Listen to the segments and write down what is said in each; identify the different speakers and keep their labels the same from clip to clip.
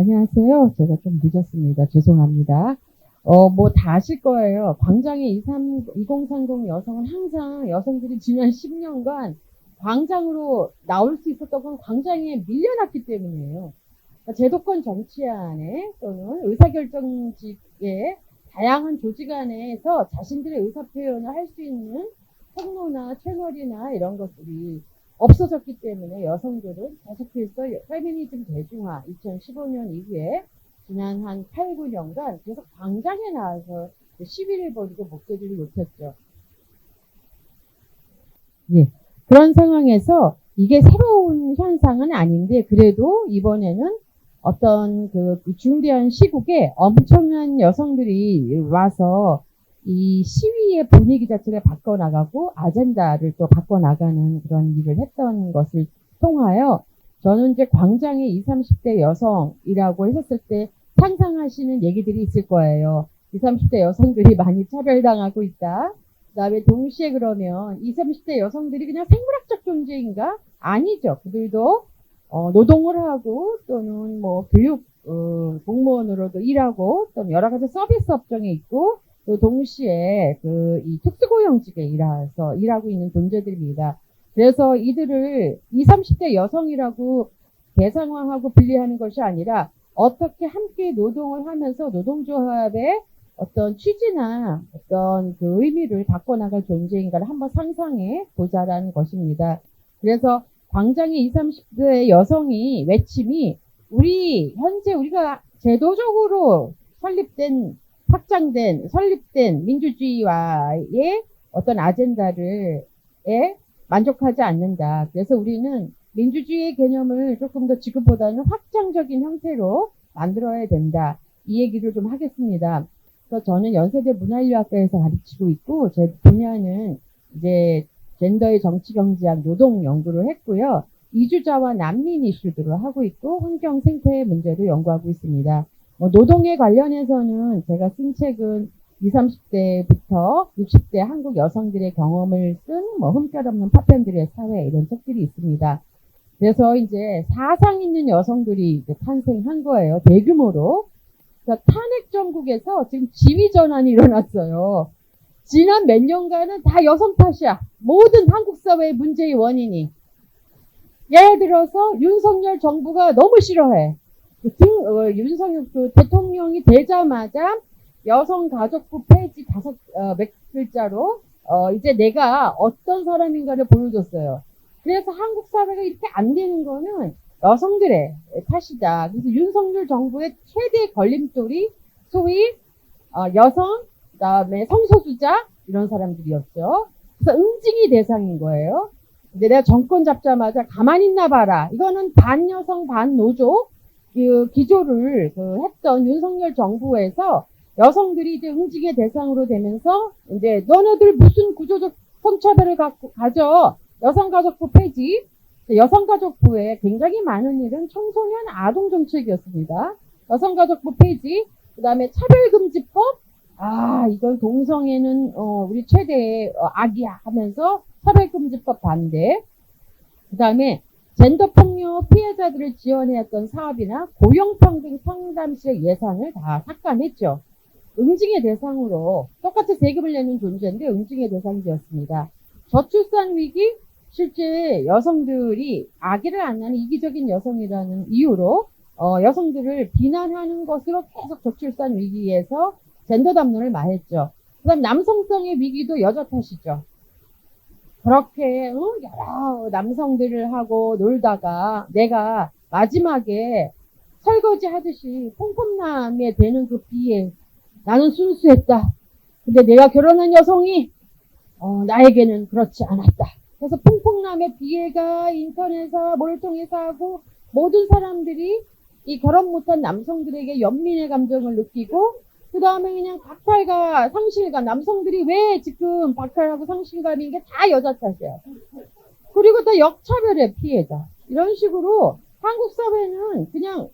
Speaker 1: 안녕하세요. 제가 좀 늦었습니다. 죄송합니다. 다 아실 거예요. 광장의 2030 여성은 항상 여성들이 지난 10년간 광장으로 나올 수 있었던 건 광장에 밀려났기 때문이에요. 그러니까 제도권 정치 안에 또는 의사결정직의 다양한 조직 안에서 자신들의 의사표현을 할 수 있는 통로나 채널이나 이런 것들이 없어졌기 때문에 여성들은 계속해서 페미니즘 대중화 2015년 이후에 지난 한 8, 9년간 계속 광장에 나와서 시위를 벌이고 목소리를 높였죠. 예. 그런 상황에서 이게 새로운 현상은 아닌데 그래도 이번에는 어떤 그 중대한 시국에 엄청난 여성들이 와서 이 시위의 분위기 자체를 바꿔나가고 아젠다를 또 바꿔나가는 그런 일을 했던 것을 통하여 저는 이제 광장의 20, 30대 여성이라고 했었을 때 상상하시는 얘기들이 있을 거예요. 20, 30대 여성들이 많이 차별당하고 있다. 그 다음에 동시에 그러면 20, 30대 여성들이 그냥 생물학적 존재인가? 아니죠. 그들도 노동을 하고 또는 뭐 교육 공무원으로도 일하고 또는 여러 가지 서비스 업종에 있고 또 동시에 이 특수고용직에 일하고 있는 존재들입니다. 그래서 이들을 20, 30대 여성이라고 대상화하고 분리하는 것이 아니라 어떻게 함께 노동을 하면서 노동조합의 어떤 취지나 어떤 그 의미를 바꿔나갈 존재인가를 한번 상상해 보자라는 것입니다. 그래서 광장의 20, 30대 여성이 외침이 현재 우리가 제도적으로 설립된 민주주의와의 어떤 아젠다를 만족하지 않는다. 그래서 우리는 민주주의의 개념을 조금 더 지금보다는 확장적인 형태로 만들어야 된다. 이 얘기를 좀 하겠습니다. 그래서 저는 연세대 문화인류학과에서 가르치고 있고, 제 분야는 이제 젠더의 정치경제학 노동 연구를 했고요. 이주자와 난민 이슈들을 하고 있고, 환경 생태 문제도 연구하고 있습니다. 노동에 관련해서는 제가 쓴 책은 20, 30대부터 60대 한국 여성들의 경험을 쓴 흠결 없는 파편들의 사회 이런 책들이 있습니다. 그래서 이제 사상 있는 여성들이 이제 탄생한 거예요. 대규모로. 그래서 탄핵 정국에서 지금 지위 전환이 일어났어요. 지난 몇 년간은 다 여성 탓이야. 모든 한국 사회의 문제의 원인이. 예를 들어서 윤석열 정부가 너무 싫어해. 윤석열 대통령이 되자마자 여성가족부 폐지 몇 글자로 이제 내가 어떤 사람인가를 보여줬어요. 그래서 한국 사회가 이렇게 안 되는 거는 여성들의 탓이다. 그래서 윤석열 정부의 최대 걸림돌이 소위 여성, 그다음에 성소수자 이런 사람들이었죠. 그래서 응징이 대상인 거예요. 근데 내가 정권 잡자마자 가만히 있나 봐라. 이거는 반여성 반노조 기조를 했던 윤석열 정부에서 여성들이 이제 응징의 대상으로 되면서 이제 너네들 무슨 구조적 성차별을 가져 여성가족부 폐지. 여성가족부에 굉장히 많은 일은 청소년 아동 정책이었습니다. 여성가족부 폐지, 그 다음에 차별금지법. 이건 동성애는 우리 최대의 악이야 하면서 차별금지법 반대. 그 다음에 젠더폭력 피해자들을 지원해왔던 사업이나 고용평등 상담실의 예산을 다 삭감했죠. 응징의 대상으로 똑같이 세금을 내는 존재인데 응징의 대상이 되었습니다. 저출산 위기, 실제 여성들이 아기를 안 낳는 이기적인 여성이라는 이유로 여성들을 비난하는 것으로 계속 저출산 위기에서 젠더 담론을 말했죠. 그 다음 남성성의 위기도 여자 탓이죠. 그렇게 여러 남성들을 하고 놀다가 내가 마지막에 설거지 하듯이 폼폼남에 되는 그 비에 나는 순수했다. 근데 내가 결혼한 여성이 나에게는 그렇지 않았다. 그래서 퐁퐁남의 비애가 인터넷에서 뭘 통해서 하고 모든 사람들이 이 결혼 못한 남성들에게 연민의 감정을 느끼고 그 다음에 그냥 박탈과 상실감, 남성들이 왜 지금 박탈하고 상실감인 게 다 여자 탓이야. 그리고 또 역차별의 피해자. 이런 식으로 한국 사회는 그냥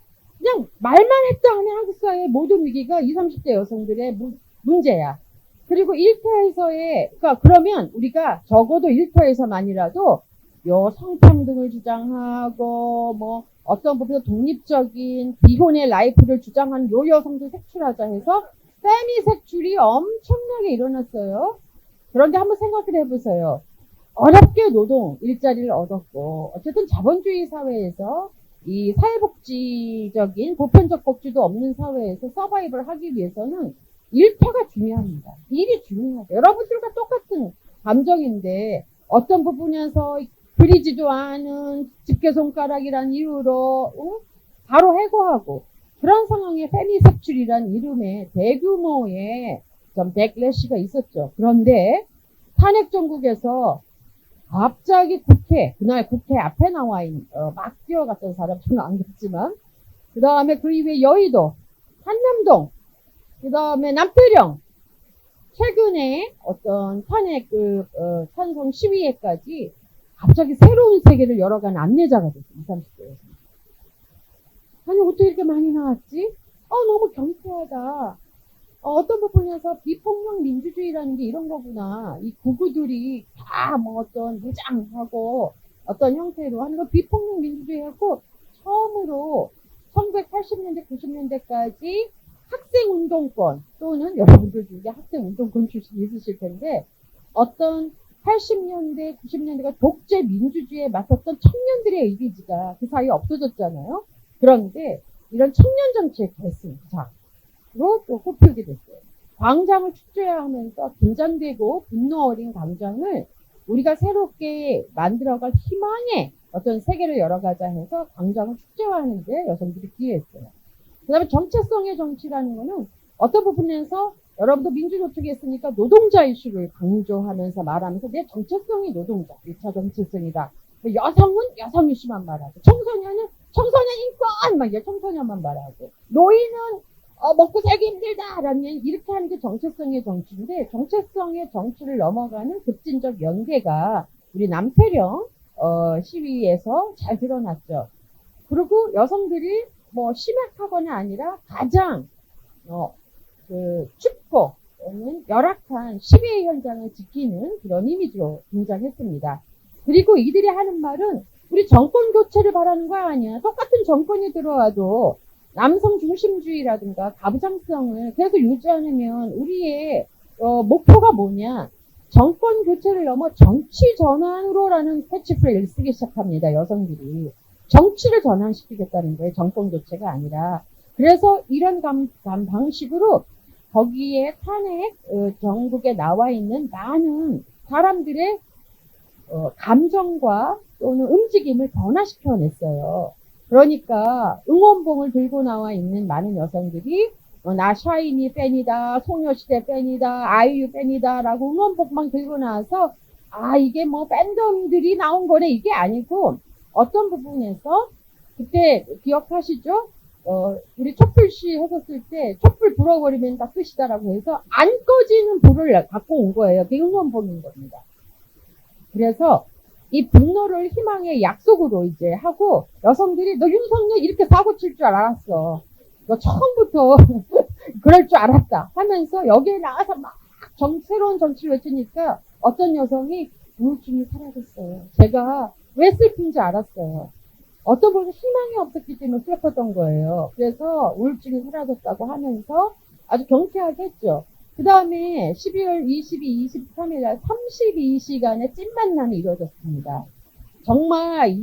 Speaker 1: 말만 했다 하면 한국 사회의 모든 위기가 20, 30대 여성들의 문제야. 그리고 일터에서의, 그러면 우리가 적어도 일터에서만이라도 성평등을 주장하고, 어떤 부분에서 독립적인 비혼의 라이프를 주장하는 요 여성도 색출하자 해서 페미 색출이 엄청나게 일어났어요. 그런데 한번 생각을 해보세요. 어렵게 노동, 일자리를 얻었고, 어쨌든 자본주의 사회에서 이 사회복지적인 보편적 복지도 없는 사회에서 서바이벌 하기 위해서는 일터가 중요합니다. 일이 중요하죠. 여러분들과 똑같은 감정인데 어떤 부분에서 그리지도 않은 집게손가락이란 이유로 바로 해고하고 그런 상황에 페미섹출이란 이름의 대규모의 좀 백래시가 있었죠. 그런데 탄핵 정국에서 갑자기 그날 국회 앞에 나와 있는, 막 뛰어갔던 사람 저는 안 갔지만, 그 다음에 그 이후에 여의도, 한남동, 그 다음에 남태령, 최근에 어떤 탄핵 찬성 시위회까지 갑자기 새로운 세계를 열어가는 안내자가 됐어요. 20, 30대에서. 아니, 어떻게 이렇게 많이 나왔지? 너무 경쾌하다. 어떤 부분에서 비폭력 민주주의라는 게 이런 거구나. 이 구구들이 다 뭐 어떤 무장하고 어떤 형태로 하는 거 비폭력 민주주의하고 처음으로 1980년대, 90년대까지 학생운동권 또는 여러분들 중에 학생운동권 출신 있으실 텐데 어떤 80년대, 90년대가 독재 민주주의에 맞섰던 청년들의 의지가 그 사이에 없어졌잖아요. 그런데 이런 청년 정치의 결승자 로 또 꼽히게 됐어요. 광장을 축제하면서 긴장되고 분노 어린 광장을 우리가 새롭게 만들어갈 희망의 어떤 세계를 열어가자 해서 광장을 축제화하는데 여성들이 기여했어요. 그 다음에 정체성의 정치라는 거는 어떤 부분에서 여러분도 민주노총에 했으니까 노동자 이슈를 강조하면서 말하면서 내 정체성이 노동자, 1차 정체성이다. 여성은 여성 이슈만 말하고 청소년은 청소년 인권 막 이제 청소년만 말하고 노인은 먹고 살기 힘들다라면 이렇게 하는 게 정체성의 정치인데 정체성의 정치를 넘어가는 급진적 연계가 우리 남태령 시위에서 잘 드러났죠. 그리고 여성들이 뭐 심약하거나 아니라 가장 춥고 또는 열악한 시위의 현장을 지키는 그런 이미지로 등장했습니다. 그리고 이들이 하는 말은 우리 정권 교체를 바라는 거 아니야. 똑같은 정권이 들어와도 남성 중심주의라든가 가부장성을 계속 유지하려면 우리의 목표가 뭐냐. 정권 교체를 넘어 정치 전환으로라는 캐치프레이즈를 쓰기 시작합니다. 여성들이. 정치를 전환시키겠다는 거예요. 정권 교체가 아니라. 그래서 이런 방식으로 거기에 탄핵 전국에 나와 있는 많은 사람들의 감정과 또는 움직임을 변화시켜냈어요. 그러니까 응원봉을 들고 나와 있는 많은 여성들이 나 샤이니 팬이다, 소녀시대 팬이다, 아이유 팬이다 라고 응원봉만 들고 나와서 이게 뭐 팬덤들이 나온 거네 이게 아니고 어떤 부분에서 그때 기억하시죠? 우리 촛불씨 했었을 때 촛불 불어버리면 다 끝이다라고 해서 안 꺼지는 불을 갖고 온 거예요. 그게 응원봉인 겁니다. 그래서 이 분노를 희망의 약속으로 이제 하고 여성들이 너 윤석열 이렇게 사고 칠 줄 알았어. 너 처음부터 그럴 줄 알았다 하면서 여기에 나가서 막 새로운 정치를 외치니까 어떤 여성이 우울증이 사라졌어요. 제가 왜 슬픈지 알았어요. 어떤 분은 희망이 없었기 때문에 슬펐던 거예요. 그래서 우울증이 사라졌다고 하면서 아주 경쾌하게 했죠. 그 다음에 12월 22, 23일 날 32시간의 찐만남이 이루어졌습니다. 정말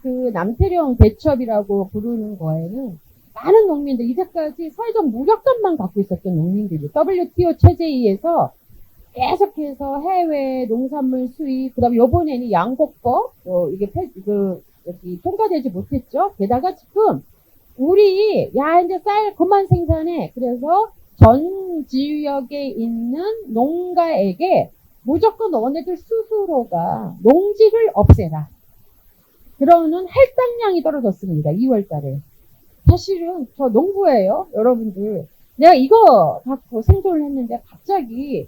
Speaker 1: 그 남태령 대첩이라고 부르는 거에는 많은 농민들, 이제까지 사회적 무력감만 갖고 있었던 농민들이 WTO 체제에서 계속해서 해외 농산물 수입, 그 다음에 요번에는 양곡법, 이게 여기 통과되지 못했죠. 게다가 지금 이제 쌀 그만 생산해. 그래서 전 지역에 있는 농가에게 무조건 너네들 스스로가 농지를 없애라. 그러는 할당량이 떨어졌습니다. 2월 달에. 사실은 저 농부예요. 여러분들. 내가 이거 갖고 생존을 했는데 갑자기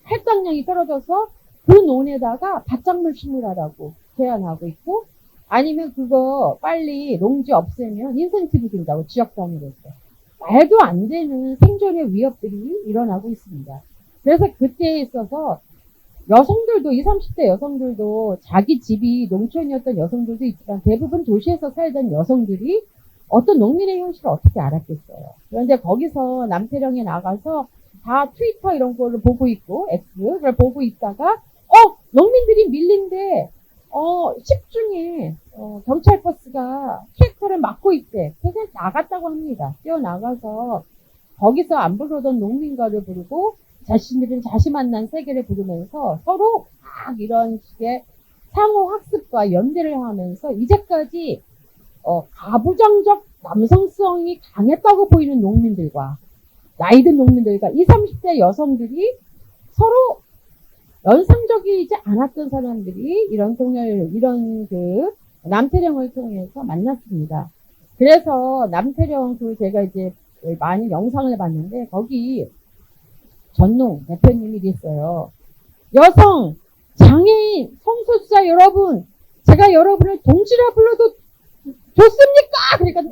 Speaker 1: 할당량이 떨어져서 그 논에다가 밭작물 심으라라고 제안하고 있고 아니면 그거 빨리 농지 없애면 인센티브 준다고 지역 단위로서. 말도 안 되는 생존의 위협들이 일어나고 있습니다. 그래서 그때에 있어서 여성들도, 20, 30대 여성들도 자기 집이 농촌이었던 여성들도 있지만 대부분 도시에서 살던 여성들이 어떤 농민의 현실을 어떻게 알았겠어요. 그런데 거기서 남태령에 나가서 다 트위터 이런 거를 보고 있고, X를 보고 있다가, 농민들이 밀린데, 10중에, 경찰 버스가 트랙터를 막고 있대. 그래서 나갔다고 합니다. 뛰어나가서, 거기서 안 부르던 농민가를 부르고, 자신들은 자신 만난 세계를 부르면서 서로 막 이런 식의 상호 학습과 연대를 하면서 이제까지 가부장적 남성성이 강했다고 보이는 농민들과 나이든 농민들과 20, 30대 여성들이 서로 연상적이지 않았던 사람들이 이런 남태령을 통해서 만났습니다. 그래서 남태령 제가 이제 많이 영상을 봤는데 거기 전농 대표님이 있어요. 여성, 장애인, 성소수자 여러분, 제가 여러분을 동지라 불러도 좋습니까? 그러니까 네!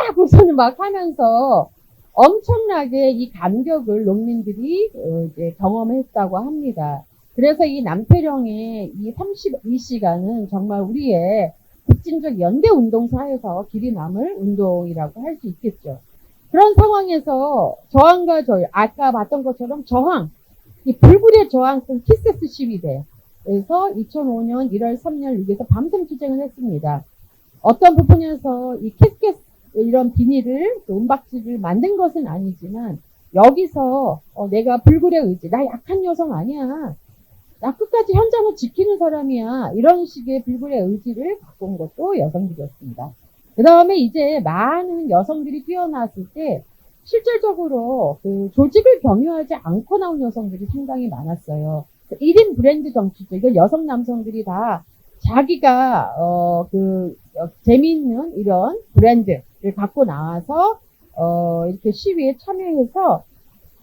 Speaker 1: 하고서는 막 하면서 엄청나게 이 감격을 농민들이 이제 경험했다고 합니다. 그래서 이 남태령의 이 32시간은 정말 우리의 급진적 연대 운동사에서 길이 남을 운동이라고 할 수 있겠죠. 그런 상황에서 저항과 아까 봤던 것처럼 저항, 이 불굴의 저항성 키세스 시위대. 그래서 2005년 1월 3일 6일에서 밤샘 투쟁을 했습니다. 어떤 부분에서 이 키스켓 이런 비닐을 은박지를 만든 것은 아니지만 여기서 내가 불굴의 의지, 나 약한 여성 아니야. 나 끝까지 현장을 지키는 사람이야. 이런 식의 불굴의 의지를 갖고 온 것도 여성들이었습니다. 그 다음에 이제 많은 여성들이 뛰어났을 때 실질적으로 그 조직을 경유하지 않고 나온 여성들이 상당히 많았어요. 1인 브랜드 정치죠. 이건 여성 남성들이 다 자기가 재미있는 이런 브랜드를 갖고 나와서 이렇게 시위에 참여해서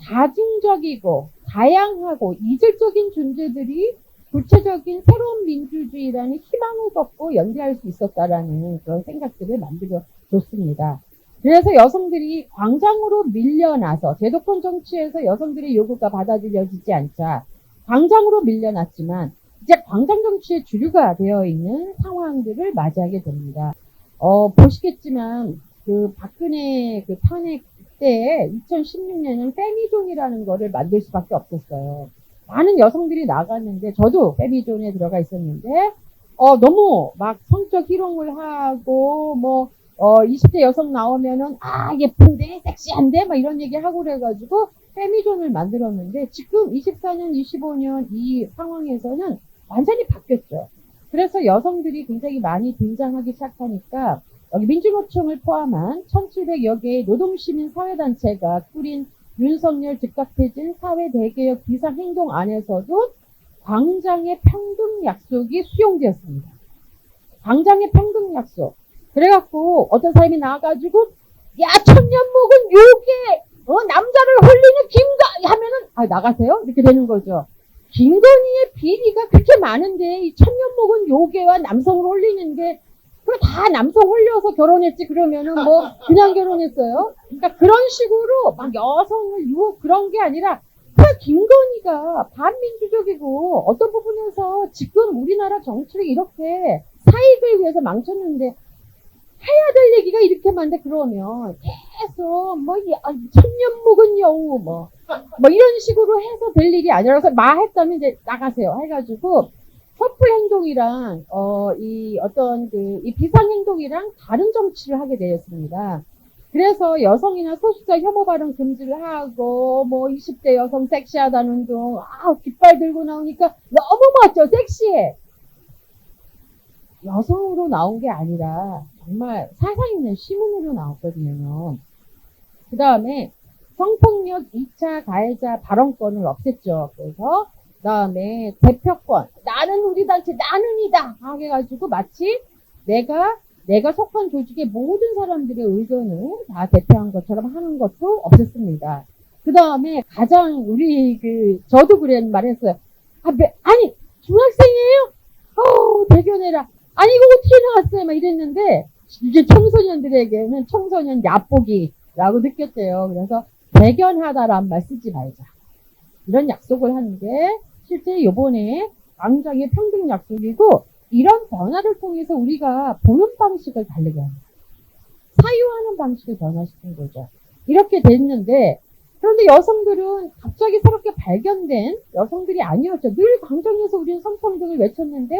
Speaker 1: 다중적이고 다양하고 이질적인 존재들이 구체적인 새로운 민주주의라는 희망을 걷고 연대할 수 있었다라는 그런 생각들을 만들어 줬습니다. 그래서 여성들이 광장으로 밀려나서 제도권 정치에서 여성들의 요구가 받아들여지지 않자 광장으로 밀려났지만 이제 광장 정치의 주류가 되어 있는 상황들을 맞이하게 됩니다. 보시겠지만 그 박근혜 그 탄핵 때 2016년에는 페미존이라는 거를 만들 수밖에 없었어요. 많은 여성들이 나갔는데 저도 페미존에 들어가 있었는데 너무 막 성적 희롱을 하고 20대 여성 나오면은 예쁜데 섹시한데 막 이런 얘기 하고 그래가지고 페미존을 만들었는데 지금 24년 25년 이 상황에서는 완전히 바뀌었죠. 그래서 여성들이 굉장히 많이 등장하기 시작하니까 여기 민주노총을 포함한 1700여 개의 노동시민 사회단체가 꾸린 윤석열 즉각퇴진 사회대개혁 비상행동안에서도 광장의 평등 약속이 수용되었습니다. 광장의 평등 약속. 그래갖고 어떤 사람이 나와가지고 야 천년목은 요게 남자를 홀리는 김건희 하면은 나가세요? 이렇게 되는 거죠. 김건희의 비리가 그렇게 많은데 이 천년목은 요괴와 남성을 홀리는 게 그거 다 남성 홀려서 결혼했지 그러면은 그냥 결혼했어요. 그러니까 그런 식으로 막 여성을 유혹 그런 게 아니라 그냥 김건희가 반민주적이고 어떤 부분에서 지금 우리나라 정치를 이렇게 사익을 위해서 망쳤는데 해야 될 얘기가 이렇게 많은데 그러면 계속 천년 묵은 여우 이런 식으로 해서 될 일이 아니라서 했다면 이제 나가세요 해가지고 촛불 행동이랑 이 비상 행동이랑 다른 정치를 하게 되었습니다. 그래서 여성이나 소수자 혐오 발언 금지를 하고 20대 여성 섹시하다는 운동 깃발 들고 나오니까 너무 멋져 섹시해. 여성으로 나온 게 아니라 정말 사상 있는 시민으로 나왔거든요. 그 다음에 성폭력 2차 가해자 발언권을 없앴죠. 그래서 그 다음에 대표권 나는 우리 단체 나는이다 해가지고 마치 내가 속한 조직의 모든 사람들의 의견을 다 대표한 것처럼 하는 것도 없앴습니다. 그 다음에 가장 저도 그런 말 했어요. 아니 중학생이에요? 대견해라. 아니 이거 어떻게 나왔어요? 막 이랬는데 이게 청소년들에게는 청소년 얕보기라고 느꼈대요. 그래서 대견하다란 말 쓰지 말자. 이런 약속을 하는 게 실제 요번에 광장의 평등 약속이고 이런 변화를 통해서 우리가 보는 방식을 다르게 합니다. 사유하는 방식을 변화시킨 거죠. 이렇게 됐는데 그런데 여성들은 갑자기 새롭게 발견된 여성들이 아니었죠. 늘 광장에서 우리는 성평등을 외쳤는데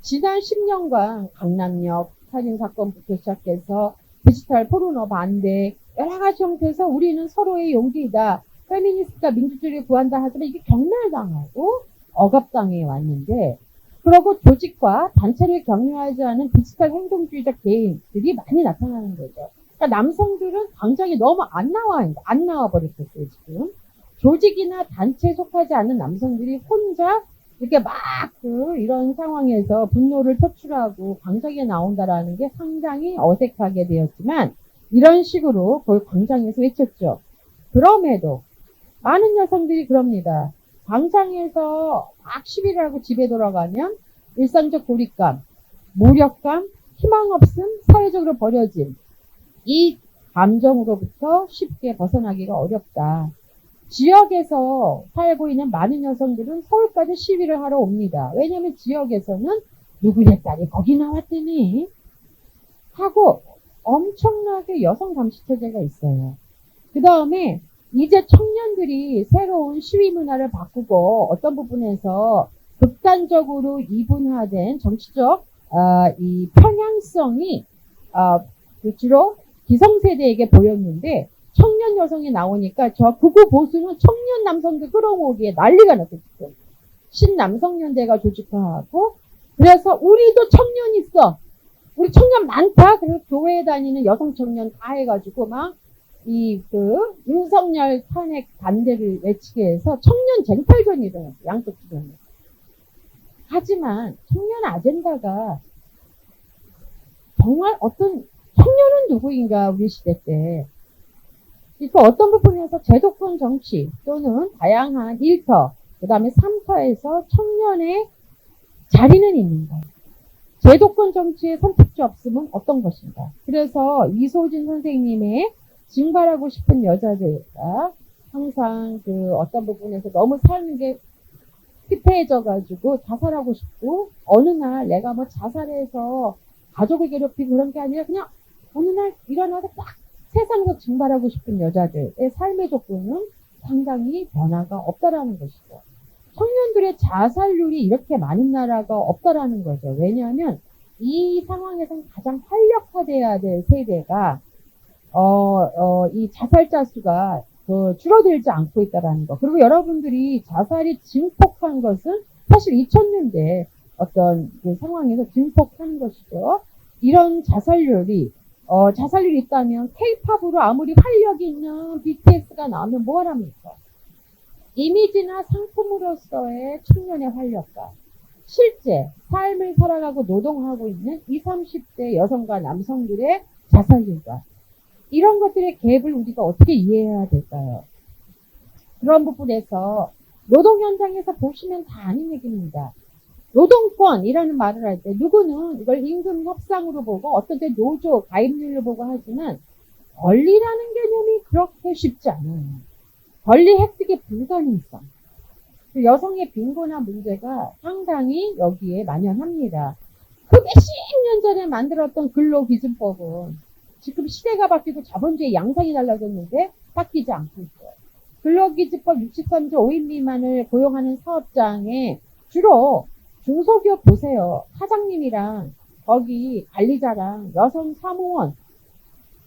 Speaker 1: 지난 10년간 강남역 살인사건부터 시작해서 디지털 포르노 반대 여러 가지 형태에서 우리는 서로의 용기이다. 페미니스트가 민주주의를 구한다 하더라도 이게 경멸당하고 억압당해 왔는데 그러고 조직과 단체를 격려하지 않은 디지털 행동주의적 개인들이 많이 나타나는 거죠. 그러니까 남성들은 광장에 너무 안 나와 버렸었어요, 지금. 조직이나 단체에 속하지 않는 남성들이 혼자 이렇게 막 이런 상황에서 분노를 표출하고 광장에 나온다라는 게 상당히 어색하게 되었지만 이런 식으로 그걸 광장에서 외쳤죠. 그럼에도 많은 여성들이 그럽니다. 광장에서 막 시위를 하고 집에 돌아가면 일상적 고립감, 무력감, 희망 없음, 사회적으로 버려짐 이 감정으로부터 쉽게 벗어나기가 어렵다. 지역에서 살고 있는 많은 여성들은 서울까지 시위를 하러 옵니다. 왜냐하면 지역에서는 누구의 딸이 거기 나왔더니 하고 엄청나게 여성 감시체제가 있어요. 그 다음에 이제 청년들이 새로운 시위 문화를 바꾸고 어떤 부분에서 극단적으로 이분화된 정치적 이 편향성이 주로 기성세대에게 보였는데 청년 여성이 나오니까 저 극우 보수는 청년 남성들 끌어모으기에 난리가 났어요. 지금. 신남성연대가 조직화하고 그래서 우리도 청년 있어. 우리 청년 많다. 그래서 교회에 다니는 여성 청년 다 해가지고 막 윤석열 탄핵 반대를 외치게 해서 청년 쟁탈전이 일어났어요. 양쪽 주변에. 하지만 청년 아젠다가 정말 어떤 청년은 누구인가 우리 시대 때 그 어떤 부분에서 제도권 정치 또는 다양한 일터 그 다음에 3터에서 청년의 자리는 있는가 제도권 정치의 선택지 없음은 어떤 것인가 그래서 이소진 선생님의 증발하고 싶은 여자들과 항상 어떤 부분에서 너무 사는 게 피폐해져가지고 자살하고 싶고 어느 날 내가 뭐 자살해서 가족을 괴롭히고 그런 게 아니라 그냥 어느 날 일어나서 딱 세상에서 증발하고 싶은 여자들의 삶의 조건은 상당히 변화가 없다라는 것이죠. 청년들의 자살률이 이렇게 많은 나라가 없다라는 거죠. 왜냐하면 이 상황에서는 가장 활력화돼야 될 세대가 이 자살자 수가 줄어들지 않고 있다라는 거. 그리고 여러분들이 자살이 증폭한 것은 사실 2000년대 어떤 상황에서 증폭한 것이죠. 이런 자살률이 있다면 K-팝으로 아무리 활력이 있는 BTS가 나오면 뭐 하랍니까? 이미지나 상품으로서의 청년의 활력과 실제 삶을 살아가고 노동하고 있는 20, 30대 여성과 남성들의 자살률과 이런 것들의 갭을 우리가 어떻게 이해해야 될까요? 그런 부분에서 노동 현장에서 보시면 다 아는 얘기입니다. 노동권이라는 말을 할 때 누구는 이걸 임금 협상으로 보고 어떤 때 노조 가입률로 보고 하지만 권리라는 개념이 그렇게 쉽지 않아요. 권리 획득의 불가능성. 여성의 빈곤화 문제가 상당히 여기에 만연합니다. 그 몇십 년 전에 만들었던 근로기준법은 지금 시대가 바뀌고 자본주의 양상이 달라졌는데 바뀌지 않고 있어요. 근로기준법 63조 5인 미만을 고용하는 사업장에 주로 중소기업 보세요. 사장님이랑 거기 관리자랑 여성 사무원이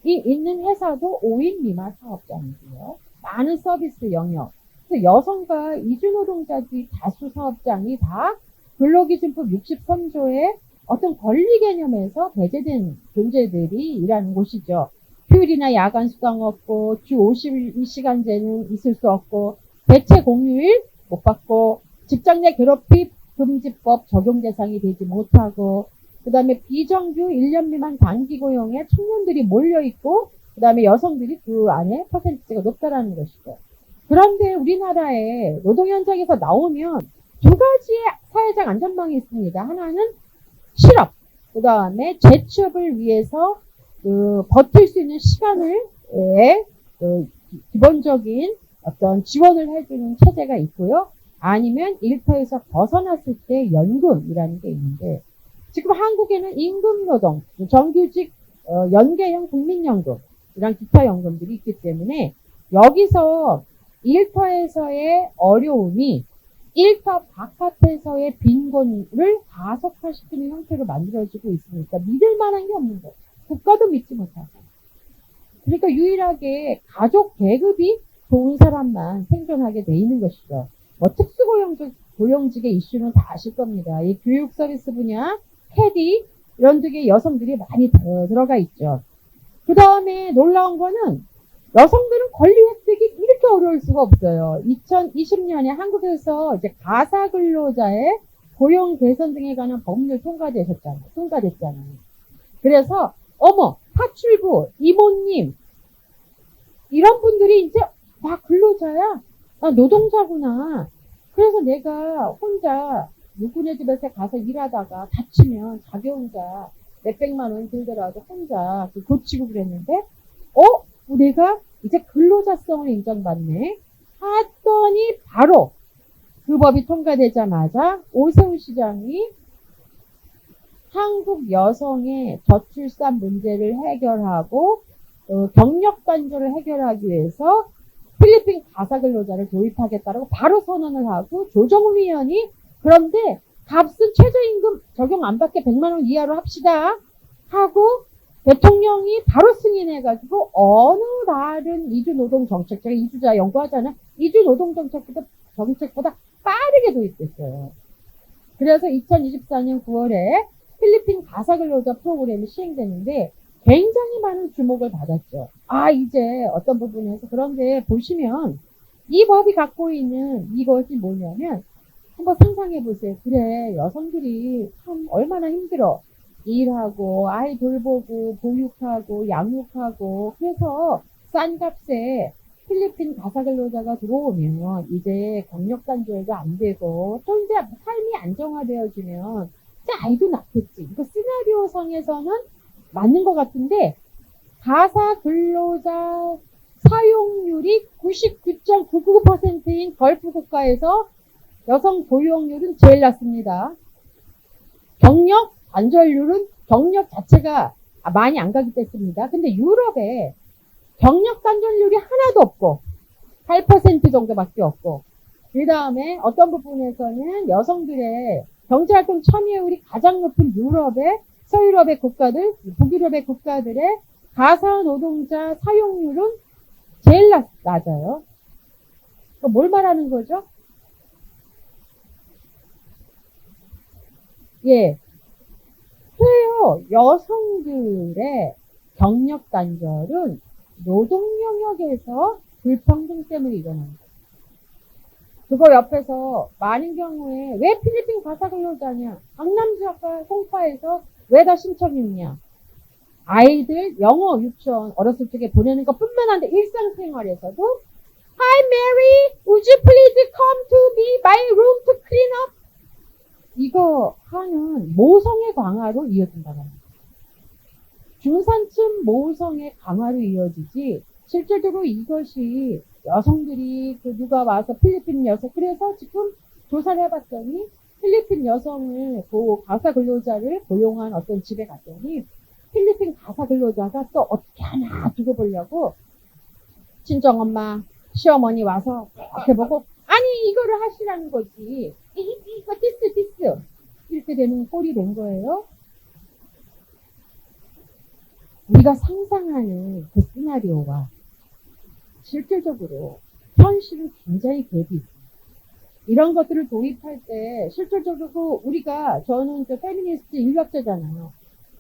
Speaker 1: 있는 회사도 5인 미만 사업장이고요. 많은 서비스 영역. 그래서 여성과 이주노동자들이 다수 사업장이 다 근로기준법 63조의 어떤 권리 개념에서 배제된 존재들이 일하는 곳이죠. 휴일이나 야간 수당 없고 주 52시간제는 있을 수 없고 대체 공휴일 못 받고 직장 내 괴롭힘 금지법 적용 대상이 되지 못하고 그 다음에 비정규 1년 미만 단기 고용에 청년들이 몰려있고 그 다음에 여성들이 그 안에 퍼센트가 높다라는 것이죠. 그런데 우리나라의 노동 현장에서 나오면 두 가지의 사회적 안전망이 있습니다. 하나는 실업, 그 다음에 재취업을 위해서 버틸 수 있는 시간을 기본적인 어떤 지원을 해주는 체제가 있고요. 아니면 일터에서 벗어났을 때 연금이라는 게 있는데 지금 한국에는 임금노동, 정규직 연계형 국민연금 이런 기타 연금들이 있기 때문에 여기서 일터에서의 어려움이 일터 바깥에서의 빈곤을 가속화시키는 형태로 만들어지고 있으니까 믿을 만한 게 없는 거예요. 국가도 믿지 못하고. 그러니까 유일하게 가족 계급이 좋은 사람만 생존하게 돼 있는 것이죠. 뭐 특수고용직의 이슈는 다 아실 겁니다. 이 교육 서비스 분야, 캐디 이런 쪽에 여성들이 많이 들어가 있죠. 그 다음에 놀라운 거는 여성들은 권리 획득이 이렇게 어려울 수가 없어요. 2020년에 한국에서 이제 가사 근로자의 고용 개선 등에 관한 법률 통과됐잖아요. 그래서 어머, 파출부, 이모님 이런 분들이 이제 나 근로자야, 나 노동자구나. 그래서 내가 혼자 누구네 집에서 가서 일하다가 다치면 자기 혼자 몇백만 원 들더라도 혼자 고치고 그랬는데 내가 이제 근로자성을 인정받네 하더니 바로 그 법이 통과되자마자 오세훈 시장이 한국 여성의 저출산 문제를 해결하고 경력 단절을 해결하기 위해서 필리핀 가사 근로자를 도입하겠다라고 바로 선언을 하고 조정훈 의원이 그런데 값은 최저임금 적용 안 받게 100만 원 이하로 합시다 하고 대통령이 바로 승인해가지고 어느 다른 이주노동 정책, 제가 이주자 연구하잖아요. 이주노동 정책보다 빠르게 도입됐어요. 그래서 2024년 9월에 필리핀 가사 근로자 프로그램이 시행됐는데 굉장히 많은 주목을 받았죠. 이제 어떤 부분에서 그런데 보시면 이 법이 갖고 있는 이것이 뭐냐면 한번 상상해 보세요. 그래, 여성들이 참 얼마나 힘들어. 일하고 아이 돌보고 보육하고 양육하고 그래서 싼 값에 필리핀 가사 근로자가 들어오면 이제 경력 단절도 안 되고 또 이제 삶이 안정화되어지면 이제 아이도 낳겠지. 이거 시나리오 상에서는 맞는 것 같은데 가사 근로자 사용률이 99.99%인 걸프 국가에서 여성 고용률은 제일 낮습니다. 경력 단절률은 경력 자체가 많이 안 가기 때문입니다. 근데 유럽에 경력 단절률이 하나도 없고 8% 정도밖에 없고 그 다음에 어떤 부분에서는 여성들의 경제활동 참여율이 가장 높은 유럽의 서유럽의 국가들, 북유럽의 국가들의 가사 노동자 사용률은 제일 낮아요. 뭘 말하는 거죠? 예. 그래요. 여성들의 경력 단절은 노동 영역에서 불평등 때문에 일어나는 거예요. 그거 옆에서 많은 경우에 왜 필리핀 가사 근로자냐? 강남 지역과 송파에서 왜 다 신청했냐? 아이들 영어 유치원 어렸을 적에 보내는 것 뿐만 아니라 일상생활에서도 Hi Mary, would you please come to me my room to clean up? 이거 하는 모성의 강화로 이어진다고 합니다. 중산층 모성의 강화로 이어지지 실질적으로 이것이 여성들이 누가 와서 필리핀 여성 그래서 지금 조사를 해봤더니 필리핀 여성을 가사 근로자를 고용한 어떤 집에 갔더니 필리핀 가사 근로자가 또 어떻게 하나 두고 보려고 친정엄마 시어머니 와서 이렇게 보고 아니 이거를 하시라는 거지 이거 디스 이렇게 되는 꼴이 된 거예요. 우리가 상상하는 그 시나리오와 실질적으로 현실은 굉장히 갭이 있습니다. 이런 것들을 도입할 때 실질적으로 저는 페미니스트 인류학자잖아요.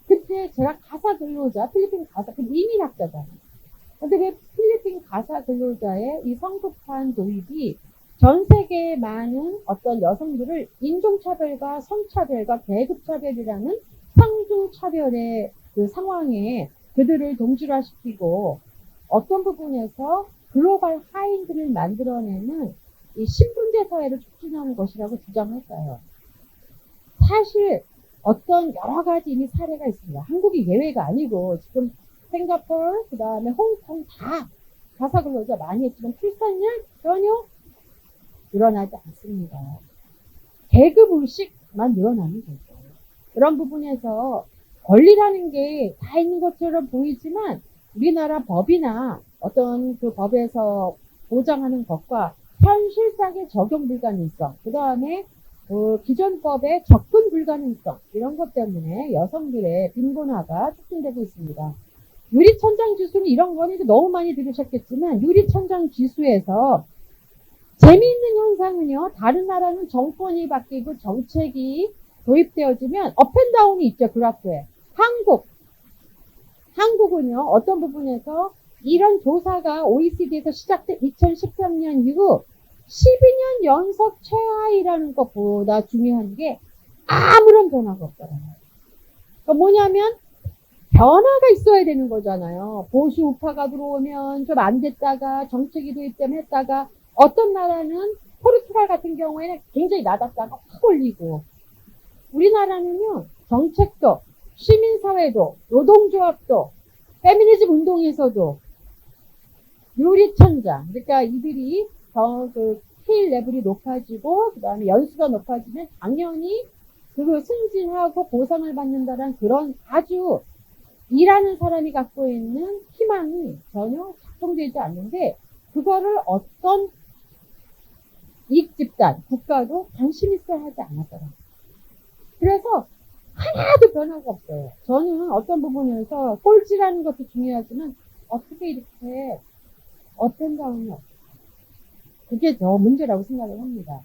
Speaker 1: 그때 제가 가사 근로자, 필리핀 가사, 이민학자잖아요. 근데 왜 필리핀 가사 근로자의 이 성급한 도입이 전 세계의 많은 어떤 여성들을 인종차별과 성차별과 계급차별이라는 상중차별의 그 상황에 그들을 동질화시키고 어떤 부분에서 글로벌 하인들을 만들어내는 이 신분제 사회를 촉진하는 것이라고 주장했어요. 사실 어떤 여러 가지 이미 사례가 있습니다. 한국이 예외가 아니고 지금 싱가포르, 그 다음에 홍콩 다 가사 근로자 많이 했지만 출산율 전혀 늘어나지 않습니다. 계급의식만 늘어나는 거죠. 그런 부분에서 권리라는 게 다 있는 것처럼 보이지만 우리나라 법이나 어떤 그 법에서 보장하는 것과 현실상의 적용 불가능성, 그 다음에 기존 법의 접근 불가능성 이런 것 때문에 여성들의 빈곤화가 촉진되고 있습니다. 유리천장 지수는 이런 거는 너무 많이 들으셨겠지만 유리천장 지수에서 재미있는 현상은요. 다른 나라는 정권이 바뀌고 정책이 도입되어지면 업앤다운이 있죠. 그래프에. 한국은요. 어떤 부분에서 이런 조사가 OECD에서 시작된 2013년 이후 12년 연속 최하위라는 것보다 중요한 게 아무런 변화가 없더라고요. 그러니까 뭐냐면 변화가 있어야 되는 거잖아요. 보수 우파가 들어오면 좀 안 됐다가 정책이 도입되면 했다가 어떤 나라는 포르투갈 같은 경우에는 굉장히 낮았다가 확 올리고 우리나라는요. 정책도 시민사회도 노동조합도 페미니즘 운동에서도 유리천장 그러니까 이들이 더 그 스킬 레벨이 높아지고 그 다음에 연수가 높아지면 당연히 그 승진하고 보상을 받는다는 그런 아주 일하는 사람이 갖고 있는 희망이 전혀 작동되지 않는데 그거를 어떤 이익집단, 국가도 관심 있어 하지 않았더라고요. 그래서 하나도 변화가 없어요. 저는 어떤 부분에서 꼴찌라는 것도 중요하지만 어떻게 이렇게 업앤다운이 없어요. 그게 더 문제라고 생각을 합니다.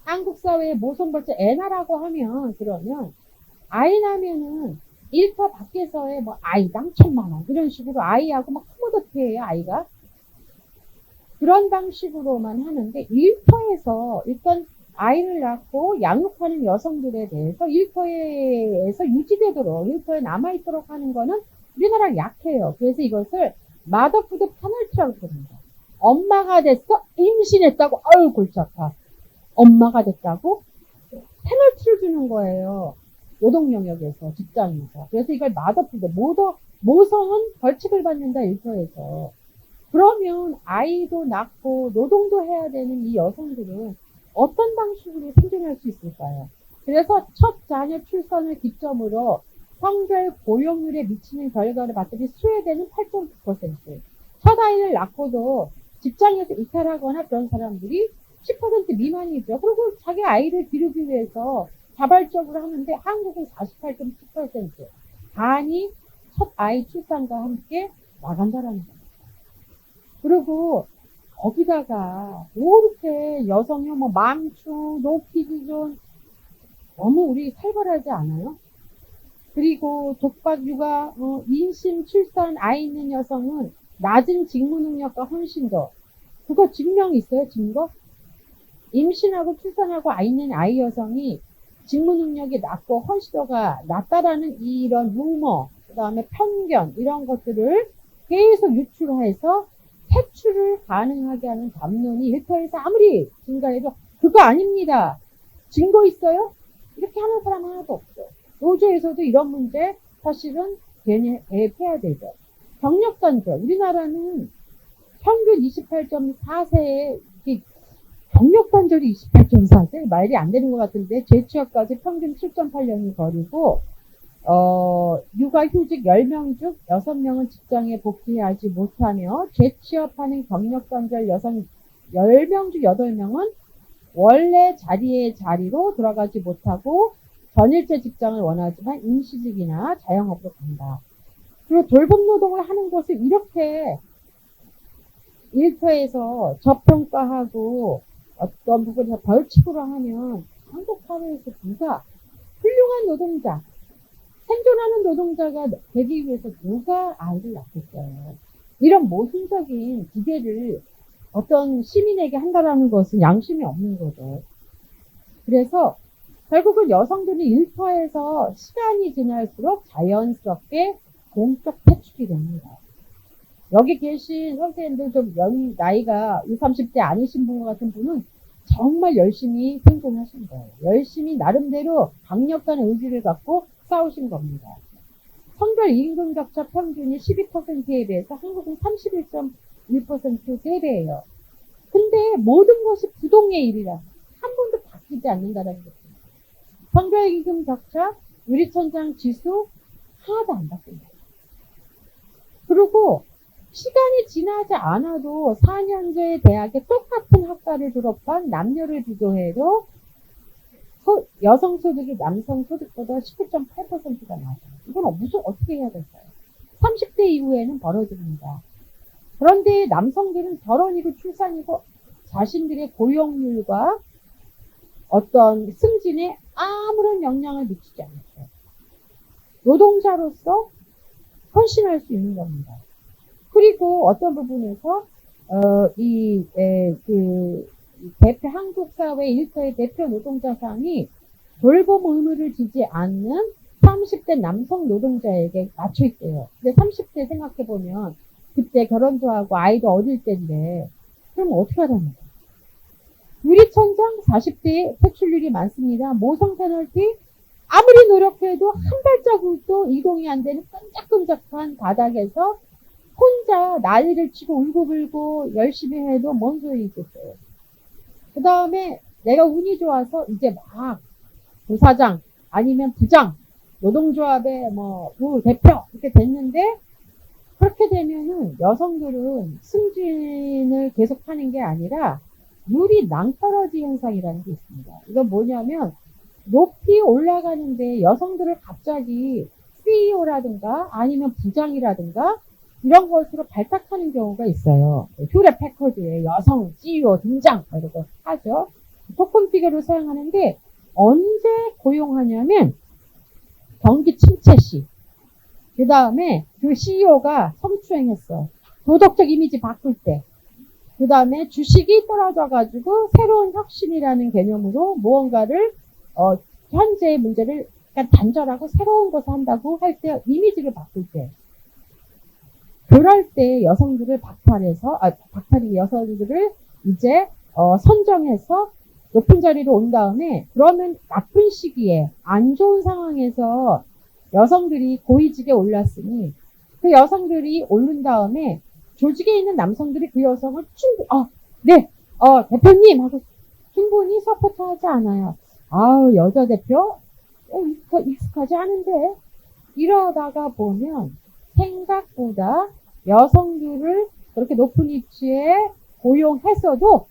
Speaker 1: 한국 사회의 모성벌제 애나라고 하면 그러면 아이 나면은 일터 밖에서의 뭐 아이당 1,000만 원 이런 식으로 아이하고 막 흐뭇해요 아이가. 그런 방식으로만 하는데 일터에서 일단 아이를 낳고 양육하는 여성들에 대해서 일터에서 유지되도록 일터에 남아있도록 하는 거는 우리나라가 약해요. 그래서 이것을 마더푸드 페널티라고 부릅니다. 엄마가 됐어? 임신했다고? 아유 골치 아파. 엄마가 됐다고? 페널티를 주는 거예요. 노동 영역에서 직장에서. 그래서 이걸 마더푸드 모성은 벌칙을 받는다 일터에서. 그러면 아이도 낳고 노동도 해야 되는 이 여성들은 어떤 방식으로 생존할 수 있을까요? 그래서 첫 자녀 출산을 기점으로 성별 고용률에 미치는 결과를 봤더니 스웨덴은 8.9%, 첫 아이를 낳고도 직장에서 이탈하거나 그런 사람들이 10% 미만이죠. 그리고 자기 아이를 기르기 위해서 자발적으로 하는데 한국은 48.7%, 반이 첫 아이 출산과 함께 나간다라는 거예요. 그리고 거기다가 뭐 이렇게 여성이 뭐 망충, 노키즈존 너무 우리 살벌하지 않아요? 그리고 독박 육아, 임신, 출산, 아이 있는 여성은 낮은 직무 능력과 훨씬 더 그거 증명 있어요? 증거? 임신하고 출산하고 아이 있는 아이 여성이 직무 능력이 낮고 헌시도가 낮다라는 이런 루머, 그 다음에 편견 이런 것들을 계속 유출해서 퇴출을 가능하게 하는 담론이 일터에서 아무리 증가해도 그거 아닙니다. 증거 있어요? 이렇게 하는 사람 하나도 없어요. 노조에서도 이런 문제 사실은 대입해야 되죠. 경력단절. 우리나라는 평균 28.4세에 경력단절이 28.4세? 말이 안 되는 것 같은데 재취업까지 평균 7.8년이 거리고 육아휴직 10명 중 6명은 직장에 복귀하지 못하며 재취업하는 경력단절 여성 10명 중 8명은 원래 자리로 돌아가지 못하고 전일제 직장을 원하지만 임시직이나 자영업으로 간다. 그리고 돌봄 노동을 하는 것을 이렇게 일터에서 저평가하고 어떤 부분에서 벌칙으로 하면 한국 사회에서 누가 훌륭한 노동자, 생존하는 노동자가 되기 위해서 누가 아이를 낳겠어요. 이런 모순적인 기대를 어떤 시민에게 한다라는 것은 양심이 없는 거죠. 그래서 결국은 여성들이 일터에서 시간이 지날수록 자연스럽게 공적 퇴출이 됩니다. 여기 계신 선생님들 좀 나이가 20, 30대 아니신 분 같은 분은 정말 열심히 생존하신 거예요. 열심히 나름대로 강력한 의지를 갖고 싸우신 겁니다. 성별 임금 격차 평균이 12%에 비해서 한국은 31.1% 3배예요. 근데 모든 것이 부동의 일이라 한 번도 바뀌지 않는다는 거죠. 성별기금 격차, 유리천장 지수 하나도 안 바뀐다. 그리고 시간이 지나지 않아도 4년제 대학에 똑같은 학과를 졸업한 남녀를 비교해도 여성 소득이 남성 소득보다 19.8%가 낮아요. 이건 무슨 어떻게 해야 될까요? 30대 이후에는 벌어집니다. 그런데 남성들은 결혼이고 출산이고 자신들의 고용률과 어떤 승진에 아무런 영향을 미치지 않죠. 노동자로서 헌신할 수 있는 겁니다. 그리고 어떤 부분에서 대표 한국 사회 일터의 대표 노동자상이 돌봄 의무를 지지 않는 30대 남성 노동자에게 맞춰 있대요. 근데 30대 생각해 보면 그때 결혼도 하고 아이도 어릴 때인데 그럼 어떻게 하라는 거예요? 유리천장 40대에 퇴출률이 많습니다. 모성 페널티 아무리 노력해도 한 발자국도 이동이 안 되는 끈적끈적한 바닥에서 혼자 난리를 치고 울고불고 열심히 해도 뭔 소리 있겠어요. 그 다음에 내가 운이 좋아서 이제 막 부사장 아니면 부장 노동조합의 대표 이렇게 됐는데 그렇게 되면은 여성들은 승진을 계속하는 게 아니라 물이 낭떠러지 현상이라는 게 있습니다. 이건 뭐냐면 높이 올라가는데 여성들을 갑자기 CEO라든가 아니면 부장이라든가 이런 것으로 발탁하는 경우가 있어요. 휴렛 패커드에 여성 CEO 등장 이러고 하죠. 토큰 피겨를 사용하는데 언제 고용하냐면 경기 침체 시. 그 다음에 그 CEO가 성추행했어. 도덕적 이미지 바꿀 때. 그 다음에 주식이 떨어져가지고 새로운 혁신이라는 개념으로 무언가를 현재의 문제를 약간 단절하고 새로운 것을 한다고 할 때 이미지를 바꿀 때. 그럴 때 여성들을 박탈이 여성들을 이제 선정해서 높은 자리로 온 다음에 그러면 나쁜 시기에 안 좋은 상황에서 여성들이 고위직에 올랐으니 그 여성들이 오른 다음에 조직에 있는 남성들이 그 여성을 대표님 하고 충분히 서포트하지 않아요. 여자 대표 익숙하지 않은데 이러다가 보면 생각보다 여성들을 그렇게 높은 위치에 고용했어도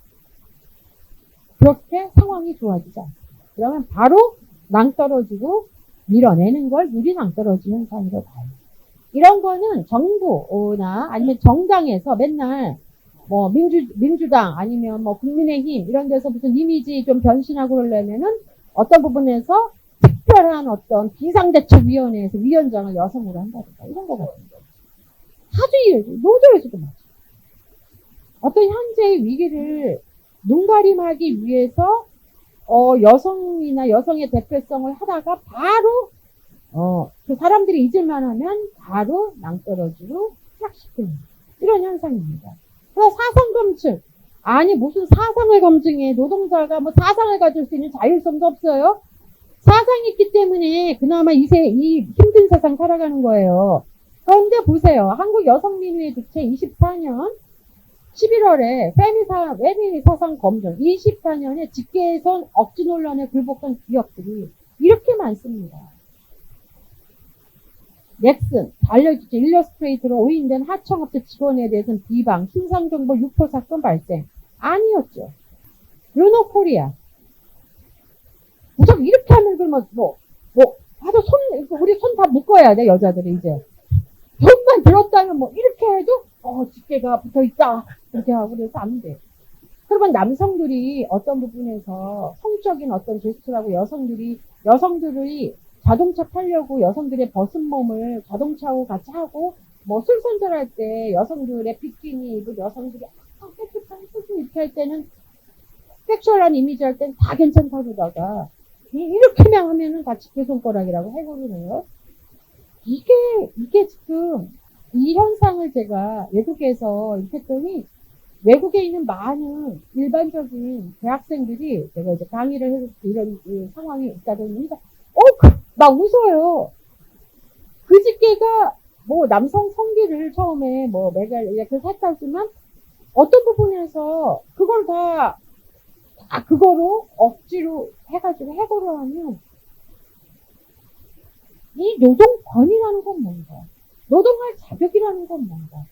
Speaker 1: 그렇게 상황이 좋아지지 않습니다. 그러면 바로 낭떨어지고 밀어내는 걸 유리 낭떨어지 현상으로 봐요. 이런 거는 정부나 아니면 정당에서 맨날 민주당 아니면 국민의힘 이런 데서 무슨 이미지 좀 변신하고 그러려면은 어떤 부분에서 특별한 어떤 비상대책위원회에서 위원장을 여성으로 한다든가 이런 거 같은 거. 노조에서도 마찬가지. 어떤 현재의 위기를 눈가림하기 위해서 여성이나 여성의 대표성을 하다가 바로 그 사람들이 잊을만 하면 바로 낭떠러지로 추락시키는 이런 현상입니다. 그래서 사상 검증 무슨 사상을 검증해 노동자가 사상을 가질 수 있는 자율성도 없어요. 사상이 있기 때문에 그나마 이 힘든 세상 살아가는 거예요. 그런데 보세요. 한국 여성민주의 주체 24년 11월에 페미 사상 검증 24년에 직계에선 억지 논란에 굴복한 기업들이 이렇게 많습니다. 넥슨, 달려주체 일러스트레이터로 오인된 하청업체 직원에 대해서는 비방, 신상정보 유포 사건 발생. 아니었죠. 르노코리아. 무조건 이렇게 하면 그러면 우리 손 다 묶어야 돼, 여자들이 이제. 손만 들었다면 이렇게 해도, 집게가 붙어 있다. 이렇게 하고 그래서 안 돼. 그러면 남성들이 어떤 부분에서 성적인 어떤 제스처라고 여성들이 자동차 타려고 여성들의 벗은 몸을 자동차하고 같이 하고 술 선전할 때 여성들의 비키니 입은 여성들이 깨끗한 수준 이렇게 할 때는 섹슈얼한 이미지 할 때는 다 괜찮다고 그러다가 이렇게만 하면은 다 집게손가락이라고 해버리네요. 이게 지금 이 현상을 제가 외국에서 이렇게 했더니 외국에 있는 많은 일반적인 대학생들이 제가 이제 강의를 해서 이런 상황이 있다더니 막 웃어요. 그 집게가 남성 성기를 처음에 이렇게 했다지만 어떤 부분에서 그걸 다 그거로 억지로 해가지고 해고를 하면 이 노동권이라는 건 뭔가, 노동할 자격이라는 건 뭔가,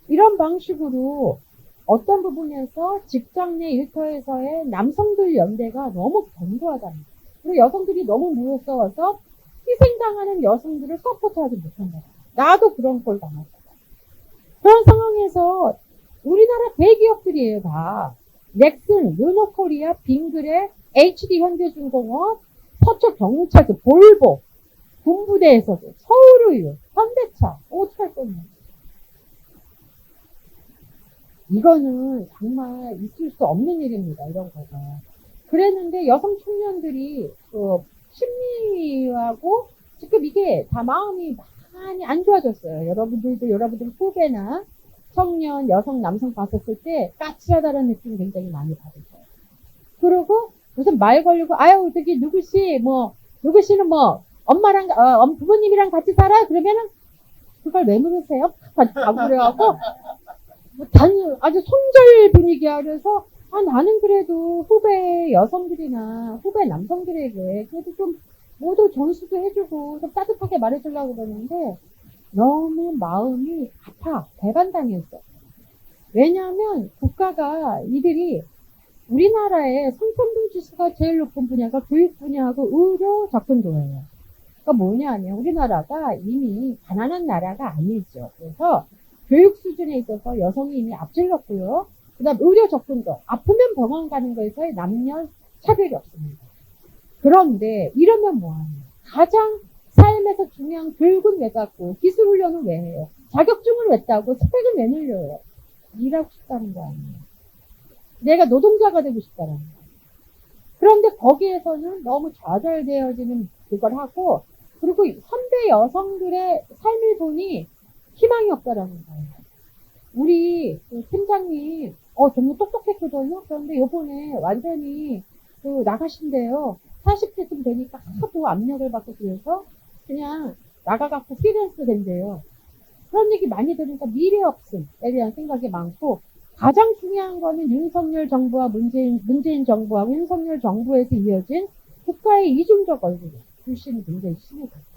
Speaker 1: 이런 방식으로 어떤 부분에서 직장 내 일터에서의 남성들 연대가 너무 견고하다는 거예요. 그리고 여성들이 너무 무서워서 희생당하는 여성들을 서포트하지 못한다. 나도 그런 걸 당했다. 그런 상황에서 우리나라 대기업들이에요, 다. 넥슨, 르노코리아, 빙그레, HD 현대중공업, 서초경찰서, 볼보, 군부대에서도, 서울의료, 현대차, 어떻게 할 거냐. 이거는 정말 있을 수 없는 일입니다, 이런 거가. 그랬는데 여성 청년들이 심리하고 지금 이게 다 마음이 많이 안 좋아졌어요. 여러분들 후배나 청년, 여성, 남성 봤었을 때 까칠하다는 느낌 굉장히 많이 받으세요. 그리고 무슨 말 걸리고 아유 저기 누구씨는 뭐 엄마랑 부모님이랑 같이 살아? 그러면은 그걸 왜 물으세요? 그래갖고 아주 손절 분위기야. 그래서 나는 그래도 후배 여성들이나 후배 남성들에게 그래도 좀 모두 전수도 해주고 좀 따뜻하게 말해주려고 그러는데 너무 마음이 아파. 배반당했어. 왜냐하면 국가가 이들이 우리나라의 성평등 지수가 제일 높은 분야가 교육 분야하고 의료 접근도예요. 그러니까 뭐냐면 우리나라가 이미 가난한 나라가 아니죠. 그래서 교육 수준에 있어서 여성이 이미 앞질렀고요. 그 다음 의료 접근도. 아프면 병원 가는 거에서의 남녀 차별이 없습니다. 그런데 이러면 뭐하냐. 가장 삶에서 중요한 교육은 왜 갖고 기술훈련은 왜 해요. 자격증을 왜 따고 스펙은 왜 늘려요. 일하고 싶다는 거 아니에요. 내가 노동자가 되고 싶다는 거예요. 그런데 거기에서는 너무 좌절되어지는 그걸 하고 그리고 현대 여성들의 삶을 보니 희망이 없다라는 거예요. 우리 팀장님 정말 똑똑했거든요. 그런데 요번에 완전히 나가신대요. 40대쯤 되니까 하도 압력을 받고 그래서 그냥 나가갖고 프리랜서 된대요. 그런 얘기 많이 들으니까 미래 없음에 대한 생각이 많고 가장 중요한 거는 윤석열 정부와 문재인 정부하고 윤석열 정부에서 이어진 국가의 이중적 얼굴 불신이 굉장히 심해졌어요.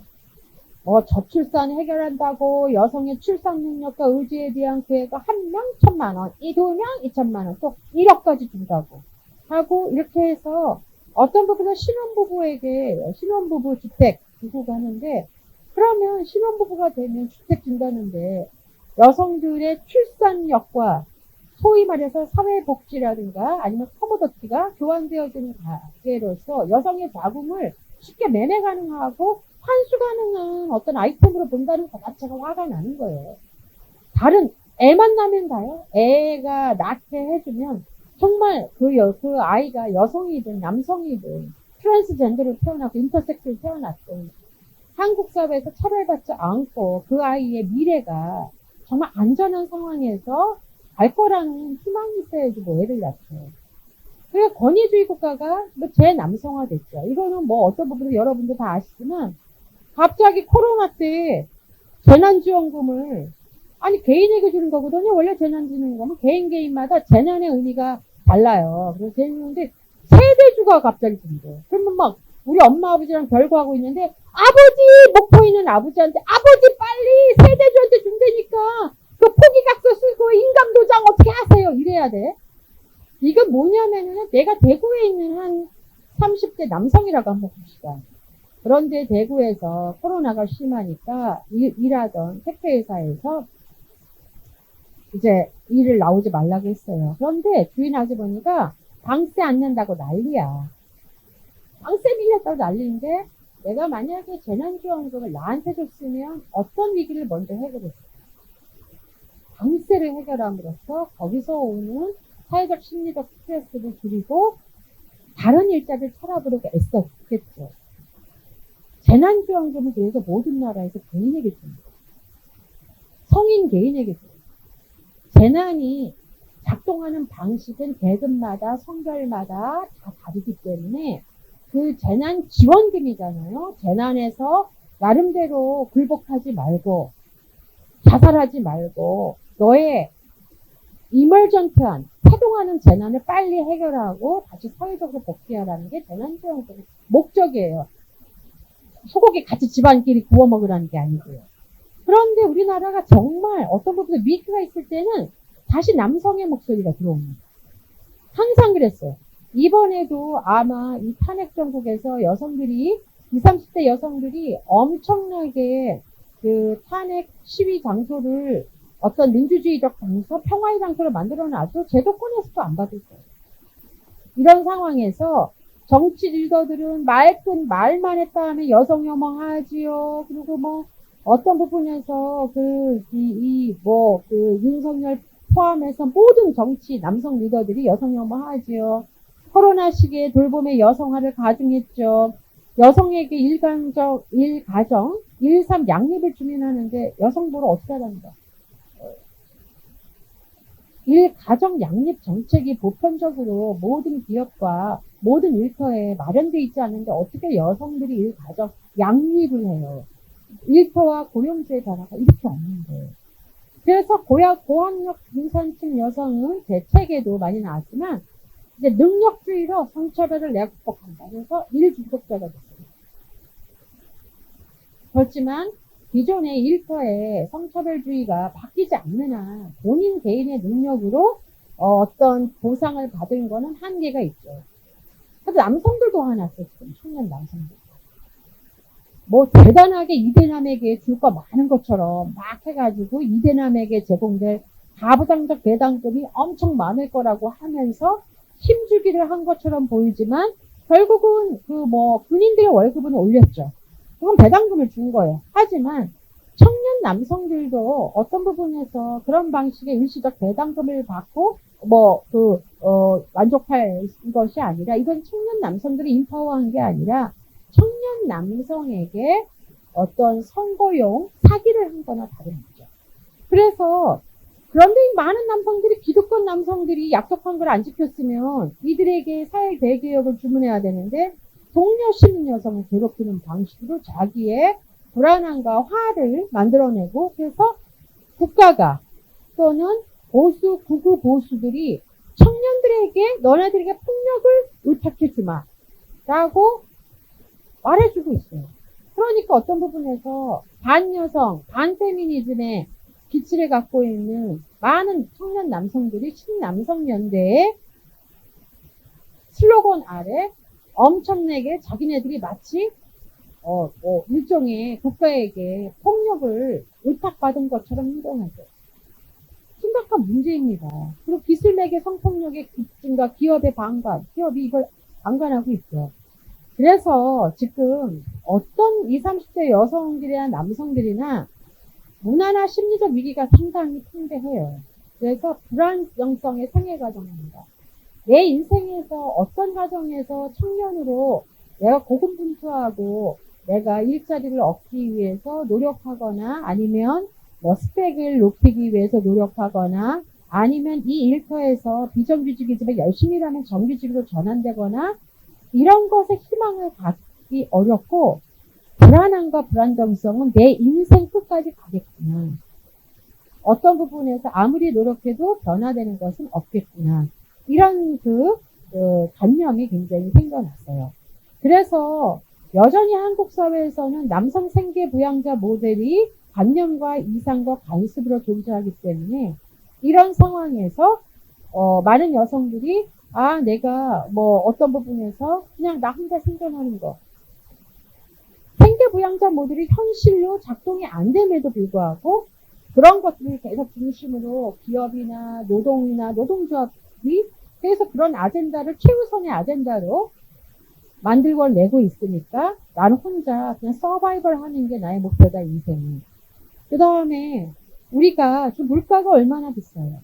Speaker 1: 저출산 해결한다고 여성의 출산 능력과 의지에 대한 기회가 1명 1,000만 원, 2명 2천만 원, 또 1억까지 준다고 하고 이렇게 해서 어떤 부분은 신혼부부에게 신혼부부 주택 주고 하는데 그러면 신혼부부가 되면 주택 준다는데 여성들의 출산력과 소위 말해서 사회복지라든가 아니면 커머더티가 교환되어지는 가계로서 여성의 자금을 쉽게 매매 가능하고 환수 가능한 어떤 아이템으로 본다는 것 자체가 화가 나는 거예요. 다른 애만 나면 다요. 애가 낳게 해주면 정말 그 아이가 여성이든 남성이든 트랜스젠더로 태어나고 인터섹스로 태어났든 한국 사회에서 차별받지 않고 그 아이의 미래가 정말 안전한 상황에서 갈 거라는 희망이 있어야지 뭐 애를 낳죠. 그래서 권위주의 국가가 재남성화 됐죠. 이거는 뭐 어떤 부분은 여러분들 다 아시지만 갑자기 코로나 때 재난지원금을 개인에게 주는 거거든요. 원래 재난지원금은 개인마다 재난의 의미가 달라요. 그래서 재난인데 세대주가 갑자기 준대요. 그러면 막 우리 엄마 아버지랑 별거하고 있는데 아버지 목포에 있는 아버지한테 아버지 빨리 세대주한테 준다니까 그 포기각서 쓰고 인감도장 어떻게 하세요. 이래야 돼. 이건 뭐냐면은 내가 대구에 있는 한 30대 남성이라고 한번 봅시다. 그런데 대구에서 코로나가 심하니까 일하던 택배회사에서 이제 일을 나오지 말라고 했어요. 그런데 주인 아주머니가 방세 안 낸다고 난리야. 방세 밀렸다고 난리인데 내가 만약에 재난지원금을 나한테 줬으면 어떤 위기를 먼저 해결했을까? 방세를 해결함으로써 거기서 오는 사회적 심리적 스트레스를 줄이고 다른 일자리를 찾아보려고 애썼겠죠. 재난지원금은 그래서 모든 나라에서 개인에게 줍니다. 성인 개인에게 줍니다. 재난이 작동하는 방식은 계급마다 성별마다 다 다르기 때문에 그 재난 지원금이잖아요. 재난에서 나름대로 굴복하지 말고 자살하지 말고 너의 이멀전트한 태동하는 재난을 빨리 해결하고 다시 사회적으로 복귀하라는 게 재난지원금의 목적이에요. 소고기 같이 집안끼리 구워 먹으라는 게 아니고요. 그런데 우리나라가 정말 어떤 부분에 위기가 있을 때는 다시 남성의 목소리가 들어옵니다. 항상 그랬어요. 이번에도 아마 이 탄핵 정국에서 여성들이 20, 30대 여성들이 엄청나게 그 탄핵 시위 장소를 어떤 민주주의적 장소, 평화의 장소를 만들어놔도 제도권에서도 안 받을 거예요. 이런 상황에서 정치 리더들은 말만 했다 하면 여성 혐오하지요. 그리고 뭐 어떤 부분에서 윤석열 포함해서 모든 정치 남성 리더들이 여성 혐오하지요. 코로나 시기에 돌봄의 여성화를 가중했죠. 여성에게 일가정, 일삼 양립을 주민하는데 여성 보러 어떻게 하랍니까? 일가정 양립 정책이 보편적으로 모든 기업과 모든 일터에 마련되어 있지 않은데 어떻게 여성들이 일가정 양립을 해요? 일터와 고용주의 변화가 이렇게 없는데. 그래서 고학력 중산층 여성은 대책에도 많이 나왔지만 이제 능력주의로 성차별을 내가 극복한다. 그래서 일중독자가 됐어요. 그렇지만 기존의 일터의 성차별주의가 바뀌지 않는 한 본인 개인의 능력으로 어떤 보상을 받은 거는 한계가 있죠. 그래서 남성들도 화났어요. 지금 청년 남성들. 뭐 대단하게 이대남에게 줄 거 많은 것처럼 막 해가지고 이대남에게 제공될 가부장적 배당금이 엄청 많을 거라고 하면서 힘주기를 한 것처럼 보이지만 결국은 군인들의 월급은 올렸죠. 그건 배당금을 준 거예요. 하지만 청년 남성들도 어떤 부분에서 그런 방식의 일시적 배당금을 받고 만족할 것이 아니라 이건 청년 남성들이 인파워한 게 아니라 청년 남성에게 어떤 선거용 사기를 한 거나 다름없죠. 그래서 그런데 많은 남성들이 기득권 남성들이 약속한 걸 안 지켰으면 이들에게 사회 대개혁을 주문해야 되는데 동료 시민 여성을 괴롭히는 방식으로 자기의 불안함과 화를 만들어내고 그래서 국가가 또는 극우 보수들이 청년들에게 너네들에게 폭력을 의탁해주마 라고 말해주고 있어요. 그러니까 어떤 부분에서 반여성, 반페미니즘의 기치를 갖고 있는 많은 청년 남성들이 신남성연대의 슬로건 아래 엄청나게 자기네들이 마치 일종의 국가에게 폭력을 의탁받은 것처럼 행동하죠. 심각한 문제입니다. 그리고 기술맥의 성폭력의 급증과 기업의 방관, 기업이 이걸 방관하고 있죠. 그래서 지금 어떤 20, 30대 여성들이나 남성들이나 문화나 심리적 위기가 상당히 팽배해요. 그래서 불안정성의 생애 과정입니다. 내 인생에서 어떤 과정에서 청년으로 내가 고군분투하고 내가 일자리를 얻기 위해서 노력하거나 아니면 스펙을 높이기 위해서 노력하거나 아니면 이 일터에서 비정규직이지만 열심히 일하면 정규직으로 전환되거나 이런 것에 희망을 갖기 어렵고 불안함과 불안정성은 내 인생 끝까지 가겠구나. 어떤 부분에서 아무리 노력해도 변화되는 것은 없겠구나. 이런 관념이 굉장히 생겨났어요. 그래서 여전히 한국 사회에서는 남성 생계 부양자 모델이 관념과 이상과 관습으로 존재하기 때문에 이런 상황에서 많은 여성들이 내가 어떤 부분에서 그냥 나 혼자 생존하는 거. 생계부양자 모델이 현실로 작동이 안 됨에도 불구하고 그런 것들을 계속 중심으로 기업이나 노동이나 노동조합이 그래서 그런 아젠다를 최우선의 아젠다로 만들고 내고 있으니까 나는 혼자 그냥 서바이벌 하는 게 나의 목표다 인생이. 그 다음에 우리가 지금 물가가 얼마나 비싸요.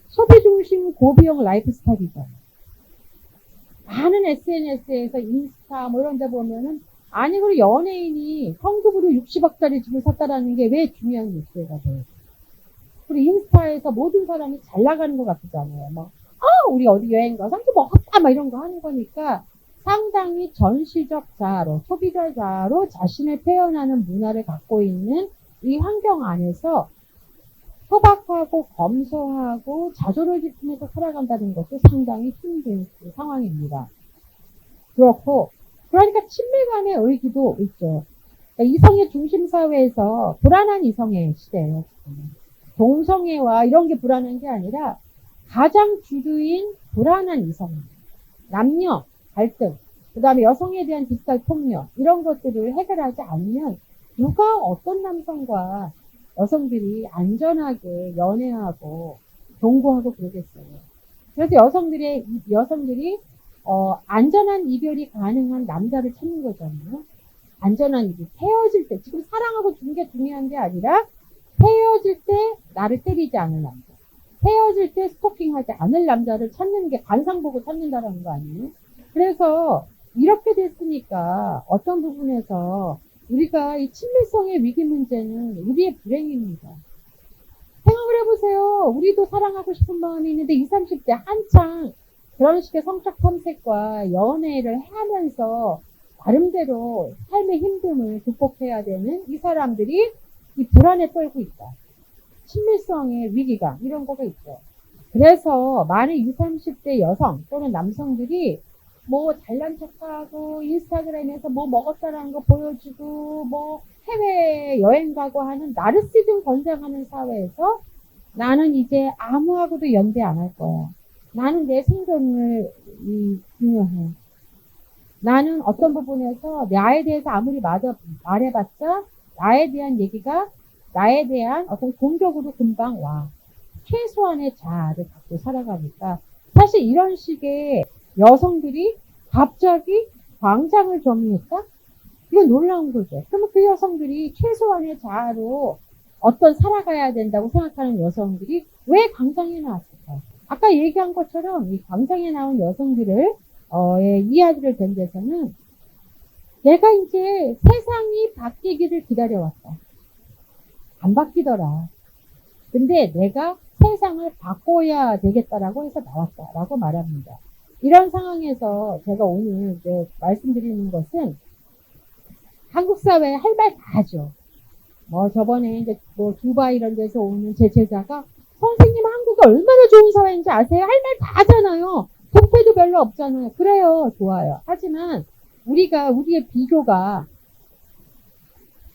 Speaker 1: 소비 중심 고비용 라이프 스타일이죠. 많은 SNS에서 인스타 이런 데 보면은 그리고 연예인이 현금으로 60억짜리 집을 샀다라는 게 왜 중요한 뉴스가 돼요. 그리고 인스타에서 모든 사람이 잘 나가는 것 같잖아요. 우리 어디 여행 가서 먹었다 이런 거 하는 거니까 상당히 전시적 자아로 소비자 자아로 자신을 표현하는 문화를 갖고 있는 이 환경 안에서 소박하고 검소하고 자존을 지키면서 살아간다는 것도 상당히 힘든 상황입니다. 그렇고, 그러니까 친밀 간의 의기도 있죠. 그러니까 이성의 중심 사회에서 불안한 이성의 시대예요. 동성애와 이런 게 불안한 게 아니라 가장 주류인 불안한 이성, 남녀 갈등, 그 다음에 여성에 대한 디지털 폭력 이런 것들을 해결하지 않으면 누가 어떤 남성과 여성들이 안전하게 연애하고 동거하고 그러겠어요. 그래서 여성들이 안전한 이별이 가능한 남자를 찾는 거잖아요. 안전한 이별. 헤어질 때 지금 사랑하고 주는 게 중요한 게 아니라 헤어질 때 나를 때리지 않을 남자. 헤어질 때 스토킹하지 않을 남자를 찾는 게 관상 보고 찾는다라는 거 아니에요? 그래서 이렇게 됐으니까 어떤 부분에서 우리가 이 친밀성의 위기 문제는 우리의 불행입니다. 생각을 해보세요. 우리도 사랑하고 싶은 마음이 있는데 20, 30대 한창 그런 식의 성적 탐색과 연애를 하면서 나름대로 삶의 힘듦을 극복해야 되는 이 사람들이 이 불안에 떨고 있다. 친밀성의 위기감 이런 거가 있죠. 그래서 많은 20, 30대 여성 또는 남성들이 뭐 잘난 척하고 인스타그램에서 뭐 먹었다라는 거 보여주고 뭐 해외 여행 가고 하는 나르시즘 권장하는 사회에서 나는 이제 아무하고도 연대 안 할 거야. 나는 내 생존을 중요해. 나는 어떤 부분에서 나에 대해서 아무리 말해봤자 나에 대한 얘기가 나에 대한 어떤 공격으로 금방 와. 최소한의 자아를 갖고 살아가니까 사실 이런 식의 여성들이 갑자기 광장을 점유했다? 이건 놀라운 거죠. 그러면 그 여성들이 최소한의 자아로 어떤 살아가야 된다고 생각하는 여성들이 왜 광장에 나왔을까요? 아까 얘기한 것처럼 이 광장에 나온 여성들을 이야기를 된 데서는 내가 이제 세상이 바뀌기를 기다려왔다. 안 바뀌더라. 근데 내가 세상을 바꿔야 되겠다라고 해서 나왔다라고 말합니다. 이런 상황에서 제가 오늘 이제 말씀드리는 것은 한국 사회에 할 말 다 하죠. 뭐 저번에 이제 뭐 두바이 이런 데서 오는 제 제자가 선생님 한국이 얼마나 좋은 사회인지 아세요? 할 말 다 하잖아요. 부패도 별로 없잖아요. 그래요. 좋아요. 하지만 우리의 비교가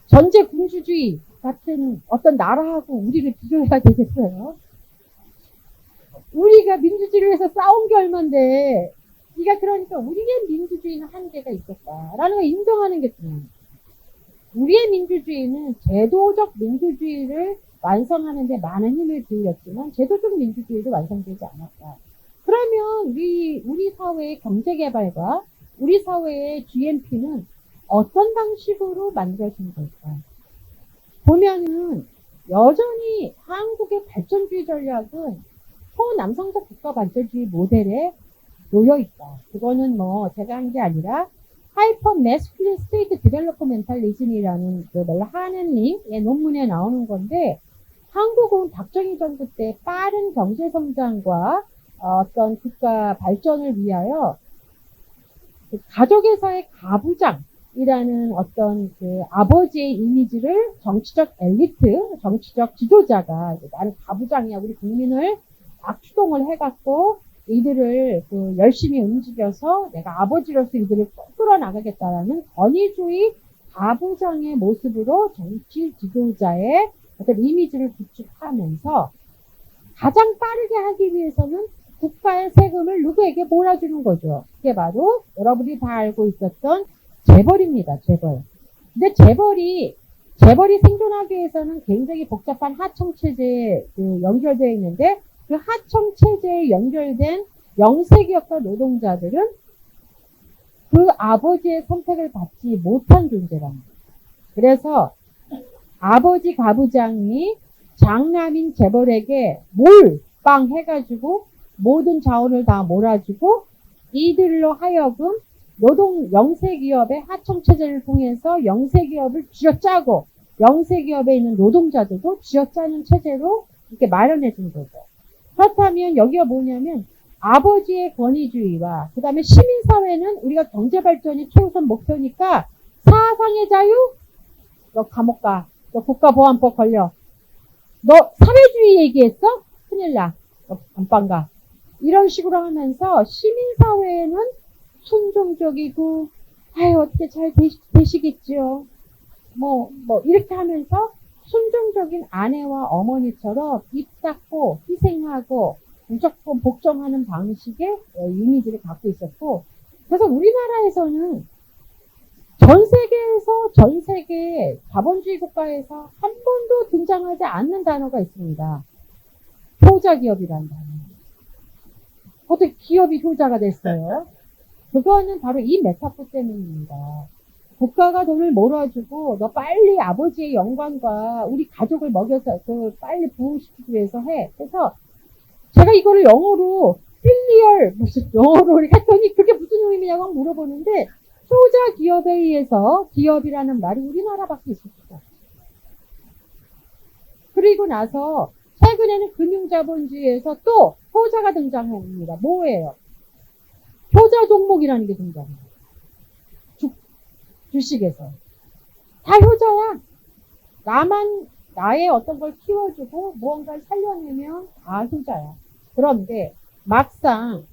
Speaker 1: 전제 군주주의 같은 어떤 나라하고 우리를 비교해야 되겠어요? 우리가 민주주의를 위해서 싸운 게 얼만데, 그러니까 우리의 민주주의는 한계가 있었다라는 걸 인정하는 게 중요해요. 우리의 민주주의는 제도적 민주주의를 완성하는데 많은 힘을 기울였지만 제도적 민주주의도 완성되지 않았다. 그러면 우리 사회의 경제개발과 우리 사회의 GNP는 어떤 방식으로 만들어진 걸까? 보면은 여전히 한국의 발전주의 전략은 초남성적 국가 발전주의 모델에 놓여 있다. 그거는 뭐 제가 한 게 아니라 하이퍼 매스큘린 스테이트 디벨로퍼멘탈리즘이라는 그 하넨링의 논문에 나오는 건데 한국은 박정희 정부 때 빠른 경제 성장과 어떤 국가 발전을 위하여 가족에서의 가부장이라는 어떤 그 아버지의 이미지를 정치적 엘리트, 정치적 지도자가 나는 가부장이야 우리 국민을 막 추동을 해갖고 이들을 열심히 움직여서 내가 아버지로서 이들을 끌어나가겠다라는 권위주의 가부장의 모습으로 정치 지도자의 어떤 이미지를 구축하면서 가장 빠르게 하기 위해서는 국가의 세금을 누구에게 몰아주는 거죠. 그게 바로 여러분이 다 알고 있었던 재벌입니다. 재벌. 근데 재벌이 생존하기 위해서는 굉장히 복잡한 하청체제에 연결되어 있는데 그 하청체제에 연결된 영세기업과 노동자들은 그 아버지의 선택을 받지 못한 존재랍니다. 그래서 아버지 가부장이 장남인 재벌에게 몰빵해가지고 모든 자원을 다 몰아주고 이들로 하여금 영세기업의 하청체제를 통해서 영세기업을 쥐어짜고 영세기업에 있는 노동자들도 쥐어짜는 체제로 이렇게 마련해 준 거죠. 그렇다면 여기가 뭐냐면 아버지의 권위주의와 그 다음에 시민사회는 우리가 경제발전이 최우선 목표니까 사상의 자유? 너 감옥 가. 너 국가보안법 걸려. 너 사회주의 얘기했어? 큰일 나. 너 안방가. 이런 식으로 하면서 시민사회에는 순종적이고, 아유, 어떻게 잘 되시겠지요. 이렇게 하면서 순종적인 아내와 어머니처럼 입 닫고 희생하고 무조건 복종하는 방식의 이미지를 갖고 있었고, 그래서 우리나라에서는 전 세계 자본주의 국가에서 한 번도 등장하지 않는 단어가 있습니다. 효자기업이라는 단어. 어떻게 기업이 효자가 됐어요? 그거는 바로 이 메타포 때문입니다. 국가가 돈을 몰아주고 너 빨리 아버지의 영광과 우리 가족을 먹여서 빨리 부흥시키기 위해서 해. 그래서 제가 이거를 영어로 필리얼 무슨 영어로 했더니 그게 무슨 의미냐고 물어보는데 효자 기업에 의해서 기업이라는 말이 우리나라밖에 있을 수가 없어요. 그리고 나서 최근에는 금융자본주의에서 또 효자가 등장합니다. 뭐예요? 효자 종목이라는 게 등장해요. 주식에서. 다 효자야. 나의 어떤 걸 키워주고 무언가를 살려내면 다 효자야. 그런데 막상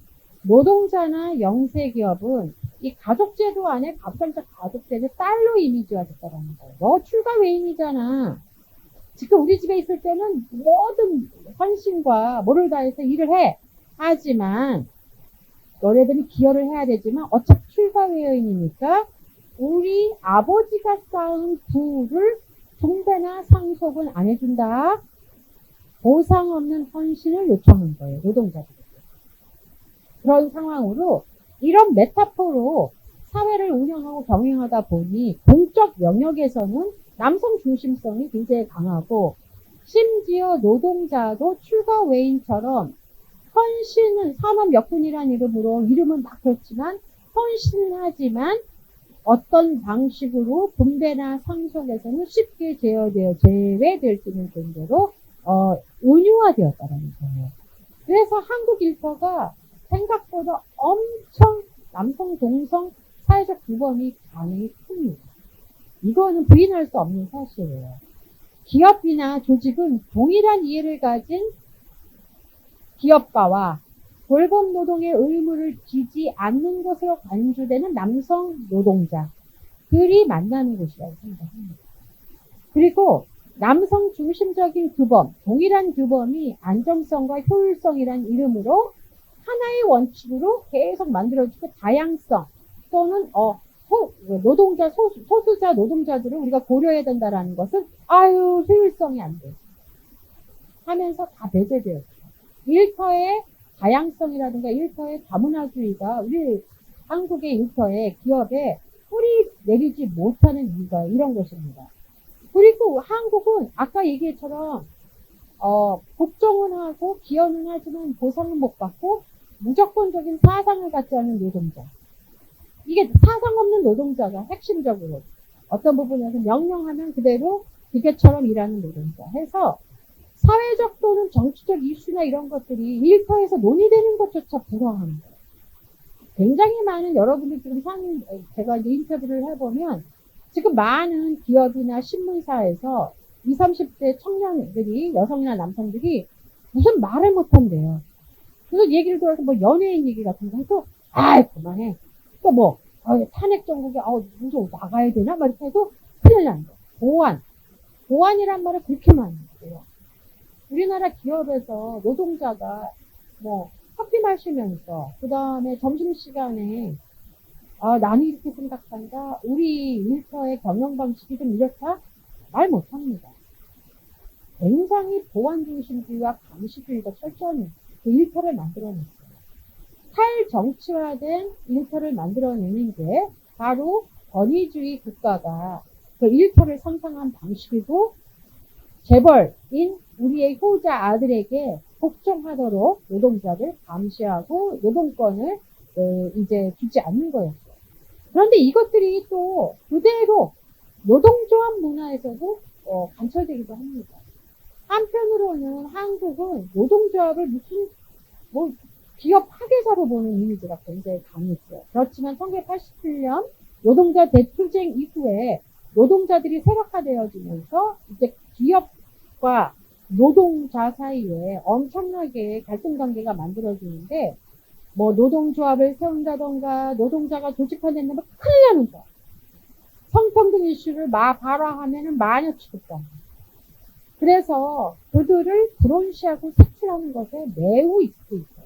Speaker 1: 노동자나 영세기업은 이 가족제도 안에 갑상적 가족제도 딸로 이미지화 됐다는 거예요. 너 출가 외인이잖아. 지금 우리 집에 있을 때는 모든 헌신과 뭐를 다해서 일을 해. 하지만 너네들이 기여를 해야 되지만 어차피 출가 외인이니까 우리 아버지가 쌓은 부를 분배나 상속은 안 해준다. 보상 없는 헌신을 요청한 거예요. 노동자들에게. 그런 상황으로 이런 메타포로 사회를 운영하고 경영하다 보니 공적 영역에서는 남성 중심성이 굉장히 강하고 심지어 노동자도 출가 외인처럼 헌신은 산업 역군이라는 이름으로 이름은 막 그렇지만 헌신은 하지만 어떤 방식으로 분배나 상속에서는 쉽게 제외될 수 있는 정도로 은유화되었다는 거예요. 그래서 한국 일터가 생각보다 엄청 남성 동성 사회적 규범이 가능이 큽니다. 이거는 부인할 수 없는 사실이에요. 기업이나 조직은 동일한 이해를 가진 기업가와 돌봄 노동의 의무를 지지 않는 것으로 간주되는 남성 노동자들이 만나는 곳이라고 생각합니다. 그리고 남성 중심적인 규범, 동일한 규범이 안정성과 효율성이란 이름으로 하나의 원칙으로 계속 만들어지고 다양성 또는 소수자 노동자들을 우리가 고려해야 된다는 것은 효율성이 안 돼. 하면서 다 배제되었죠. 일터의 다양성이라든가 일터의 다문화주의가 우리 한국의 일터의 기업에 뿌리 내리지 못하는 이유가 이런 것입니다. 그리고 한국은 아까 얘기처럼 복종은 하고 기여는 하지만 보상은 못 받고 무조건적인 사상을 갖지 않은 노동자. 이게 사상 없는 노동자가 핵심적으로 어떤 부분에서 명령하면 그대로 기계처럼 일하는 노동자 해서 사회적 또는 정치적 이슈나 이런 것들이 일터에서 논의되는 것조차 불허합니다. 굉장히 많은 여러분들 지금 제가 이제 인터뷰를 해보면 지금 많은 기업이나 신문사에서 20, 30대 청년들이 여성이나 남성들이 무슨 말을 못한대요. 그래서 얘기를 들어서 연예인 얘기 같은 거 해도 그만해. 또 탄핵 정국에 무슨 나가야 되나? 막 이렇게 해도 큰일 난 거예요. 보안이란 말을 그렇게 많이 해요. 우리나라 기업에서 노동자가 커피 마시면서 그 다음에 점심시간에 나는 이렇게 생각한다. 우리 일터의 경영 방식이 좀 이렇다. 말 못합니다. 굉장히 보안 중심주의와 감시주의가 철저한 그 일터를 만들어냈어요. 탈정치화된 일터를 만들어내는 게 바로 권위주의 국가가 그 일터를 상상한 방식이고 재벌인 우리의 효자 아들에게 복종하도록 노동자를 감시하고 노동권을 이제 주지 않는 거였어요. 그런데 이것들이 또 그대로 노동조합 문화에서도 관철되기도 합니다. 한편으로는 한국은 노동조합을 무슨 기업 파괴사로 보는 이미지가 굉장히 강했어요. 그렇지만 1987년 노동자 대투쟁 이후에 노동자들이 세력화되어지면서 이제 기업과 노동자 사이에 엄청나게 갈등 관계가 만들어지는데, 뭐 노동조합을 세운다던가 노동자가 조직화된다면 큰일 나는 거야. 성평등 이슈를 발화하면은 마녀 취급당해. 그래서 그들을 불온시하고 색출하는 것에 매우 익숙해 있어요.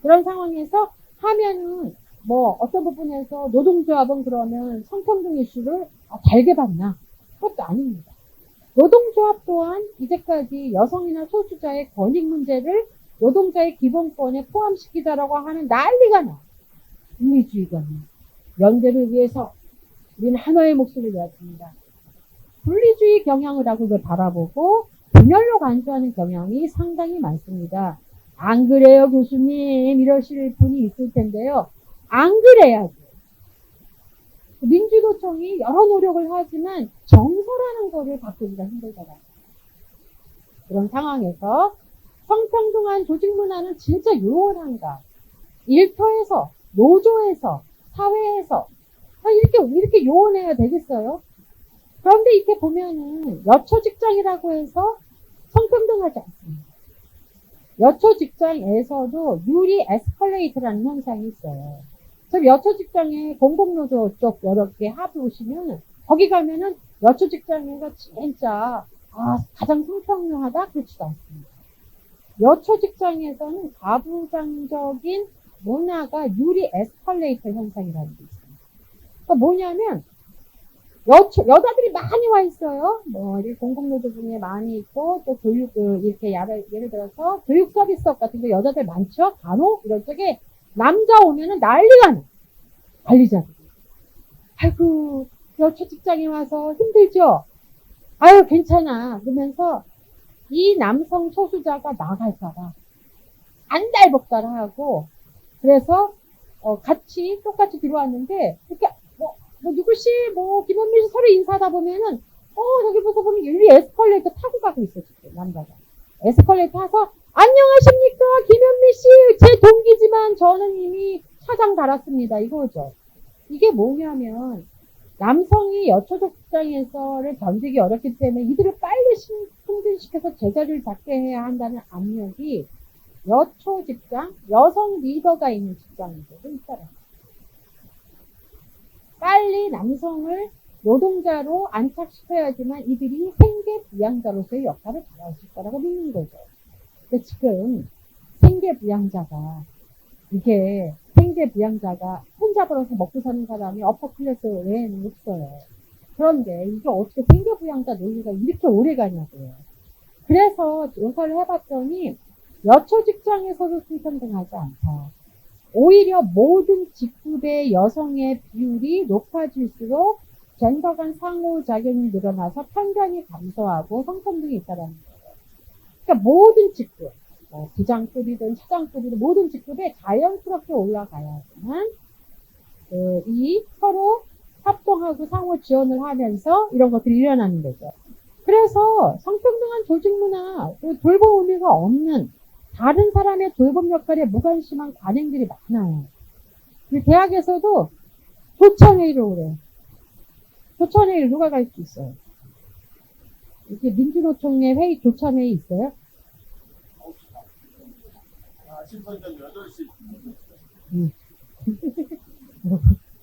Speaker 1: 그런 상황에서 하면은 뭐 어떤 부분에서 노동조합은 그러면 성평등 이슈를 달게 봤나? 그것도 아닙니다. 노동조합 또한 이제까지 여성이나 소수자의 권익 문제를 노동자의 기본권에 포함시키자라고 하는 난리가 나. 분리주의가 연대를 위해서 우리는 하나의 목소리를 내었습니다. 분리주의 경향을 하고 그걸 바라보고 분열로 간주하는 경향이 상당히 많습니다. 안 그래요, 교수님? 이러실 분이 있을 텐데요. 안 그래야죠. 민주노총이 여러 노력을 하지만 정서라는 거를 바꾸기가 힘들더라고요. 그런 상황에서 성평등한 조직 문화는 진짜 요원한가? 일터에서, 노조에서, 사회에서 이렇게 요원해야 되겠어요? 그런데 이렇게 보면은 여초 직장이라고 해서 성평등하지 않습니다. 여초 직장에서도 유리 에스컬레이터라는 현상이 있어요. 그래서 여초 직장에 공공노조 쪽 여러 개 합을 보시면 거기 가면은 여초 직장에서 진짜 가장 성평등하다 그렇지도 않습니다. 여초 직장에서는 가부장적인 문화가 유리 에스컬레이터 현상이라는 게 있습니다. 그러니까 뭐냐면 여자들이 많이 와 있어요. 뭐, 공공노조 중에 많이 있고, 또 교육, 이렇게, 예를 들어서, 교육 서비스업 같은 데 여자들 많죠? 간혹? 이럴 적에, 남자 오면은 난리가 나. 관리자들이. 아이고, 여초 직장에 와서 힘들죠? 아유, 괜찮아. 그러면서, 이 남성 소수자가 나갈까봐, 안달복달하고, 그래서, 같이, 똑같이 들어왔는데, 이렇게, 누구씨, 김현미 씨 서로 인사하다 보면은, 저기 보면 유리 에스컬레이터 타고 가고 있어, 지금, 남자가. 에스컬레이터 타서, 안녕하십니까, 김현미 씨, 제 동기지만 저는 이미 차장 달았습니다. 이거죠. 이게 뭐냐면, 남성이 여초적 직장에서를 견디기 어렵기 때문에 이들을 빨리 승진시켜서 제자리를 잡게 해야 한다는 압력이 여초 직장, 여성 리더가 있는 직장에서도 있더라고요. 빨리 남성을 노동자로 안착시켜야지만 이들이 생계부양자로서의 역할을 잘할 수 있다고 믿는 거죠. 근데 지금 생계부양자가 혼자 벌어서 먹고 사는 사람이 어퍼클래스 외에는 없어요. 그런데 이게 어떻게 생계부양자 논리가 이렇게 오래 가냐고요. 그래서 조사를 해봤더니 여초 직장에서도 성평등하지 않다. 오히려 모든 직급의 여성의 비율이 높아질수록 젠더 간 상호작용이 늘어나서 편견이 감소하고 성평등이 있다는 거예요. 그러니까 모든 직급, 부장급이든 차장급이든 모든 직급에 자연스럽게 올라가야지만 이 서로 협동하고 상호 지원을 하면서 이런 것들이 일어나는 거죠. 그래서 성평등한 조직 문화, 돌봄 의미가 없는 다른 사람의 돌봄 역할에 무관심한 관행들이 많아요. 우리 대학에서도 조찬회의를 오래. 조찬회의를 누가 갈 수 있어요? 이렇게 민주노총의 회의, 조찬회의 있어요?
Speaker 2: 아침 선전 8시.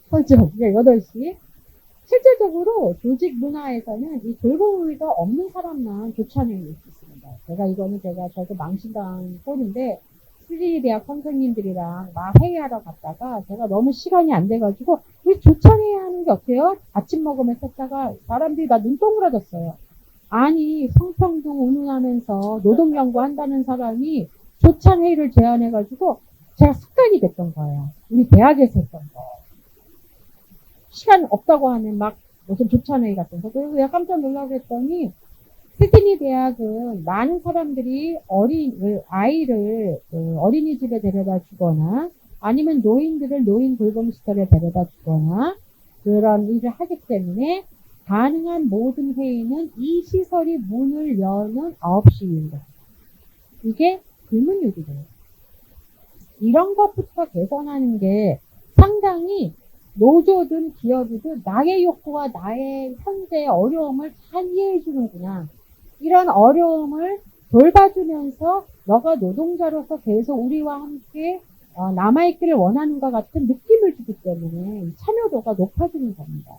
Speaker 1: 그렇죠. 8시. 실제적으로 조직 문화에서는 이 돌봄 의미가 없는 사람만 조찬회의를 있습니다. 저도 망신당한 꼴인데, 수지대학 선생님들이랑 막 회의하러 갔다가 제가 너무 시간이 안 돼가지고, 우리 조찬회의 하는 게 어때요? 아침 먹으면서 했다가 사람들이 다 눈 동그라졌어요. 아니, 성평등 운운하면서 노동연구 한다는 사람이 조찬회의를 제안해가지고 제가 습관이 됐던 거예요. 우리 대학에서 했던 거. 시간 없다고 하면 막 무슨 조찬회의 같은 거. 그래서 내가 깜짝 놀라고 했더니 시드니 대학은 많은 사람들이 아이를 어린이집에 데려다 주거나 아니면 노인들을 노인 돌봄시설에 데려다 주거나 그런 일을 하기 때문에 가능한 모든 회의는 이 시설이 문을 여는 9시 이후다. 이게 불문율이래요. 이런 것부터 개선하는 게 상당히 노조든 기업이든 나의 욕구와 나의 현재의 어려움을 잘 이해해 주는구나. 이런 어려움을 돌봐주면서 너가 노동자로서 계속 우리와 함께 남아있기를 원하는 것 같은 느낌을 주기 때문에 참여도가 높아지는 겁니다.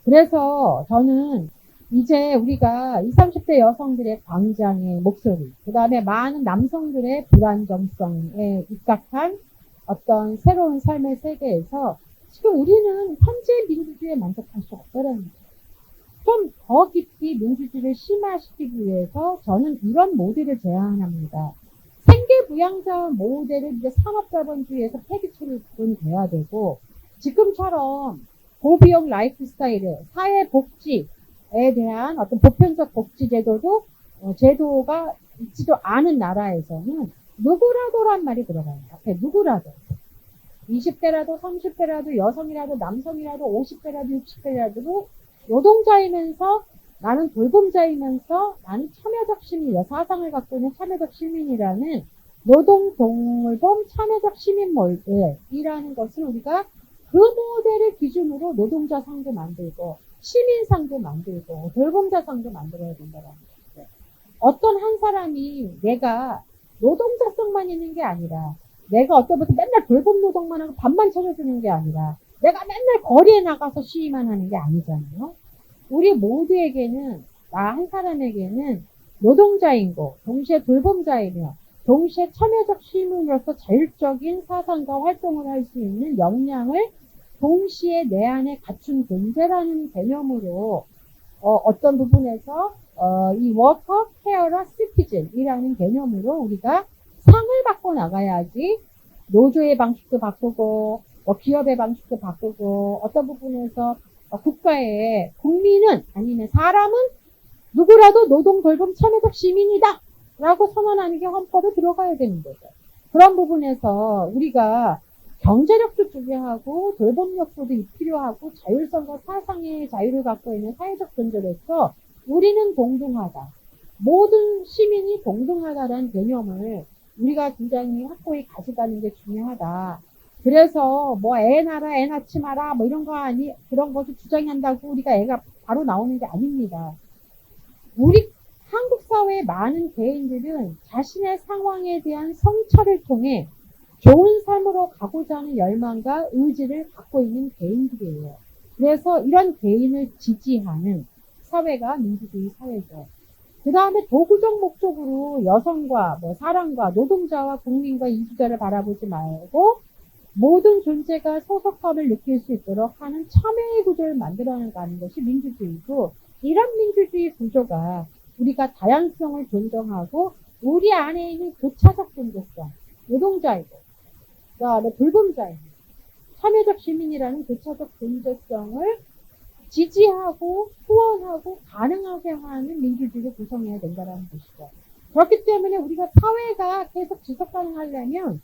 Speaker 1: 그래서 저는 이제 우리가 20, 30대 여성들의 광장의 목소리, 그 다음에 많은 남성들의 불안정성에 입각한 어떤 새로운 삶의 세계에서 지금 우리는 현재 민주주의에 만족할 수 없다는 거예요. 좀 더 깊이 민주주의를 심화시키기 위해서 저는 이런 모델을 제안합니다. 생계부양자 모델은 이제 산업자본주의에서 폐기 처리돼야 되고, 지금처럼 고비용 라이프 스타일의 사회복지에 대한 어떤 보편적 복지제도도 제도가 있지도 않은 나라에서는 누구라도란 말이 들어가요. 앞에 누구라도. 20대라도 30대라도 여성이라도 남성이라도 50대라도 60대라도 노동자이면서 나는 돌봄자이면서 나는 참여적 시민, 사상을 갖고 있는 참여적 시민이라는 노동돌봄 참여적 시민 모델이라는 것을 우리가 그 모델을 기준으로 노동자 상도 만들고 시민 상도 만들고 돌봄자 상도 만들어야 된다는 거죠. 어떤 한 사람이 내가 노동자성만 있는 게 아니라 내가 어떤 분이 맨날 돌봄 노동만 하고 밥만 차려주는 게 아니라 내가 맨날 거리에 나가서 시위만 하는 게 아니잖아요. 우리 모두에게는, 나 한 사람에게는 노동자이고 동시에 돌봄자이며 동시에 참여적 시민으로서 자율적인 사상과 활동을 할 수 있는 역량을 동시에 내 안에 갖춘 존재라는 개념으로 어떤 부분에서 이 워커, 케어러, 시티즌이라는 개념으로 우리가 상을 바꿔 나가야지 노조의 방식도 바꾸고 기업의 방식도 바꾸고 어떤 부분에서 국가의 국민은 아니면 사람은 누구라도 노동 돌봄 참여적 시민이다 라고 선언하는 게 헌법에 들어가야 되는 거죠. 그런 부분에서 우리가 경제력도 중요하고 돌봄력도 필요하고 자율성과 사상의 자유를 갖고 있는 사회적 존재로서 우리는 동등하다. 모든 시민이 동등하다라는 개념을 우리가 굉장히 확고히 가져가는 게 중요하다. 그래서 뭐 애 낳아라, 애 낳지 마라, 뭐 이런 거 그런 것을 주장한다고 우리가 애가 바로 나오는 게 아닙니다. 우리 한국 사회의 많은 개인들은 자신의 상황에 대한 성찰을 통해 좋은 삶으로 가고자 하는 열망과 의지를 갖고 있는 개인들이에요. 그래서 이런 개인을 지지하는 사회가 민주주의 사회죠. 그 다음에 도구적 목적으로 여성과 사람과 노동자와 국민과 이주자를 바라보지 말고 모든 존재가 소속감을 느낄 수 있도록 하는 참여의 구조를 만들어가는 것이 민주주의고, 이런 민주주의 구조가 우리가 다양성을 존중하고 우리 안에 있는 교차적 존재성, 노동자이고 그다음에 돌봄자이고 참여적 시민이라는 교차적 존재성을 지지하고 후원하고 가능하게 하는 민주주의를 구성해야 된다는 것이죠. 그렇기 때문에 우리가 사회가 계속 지속 가능하려면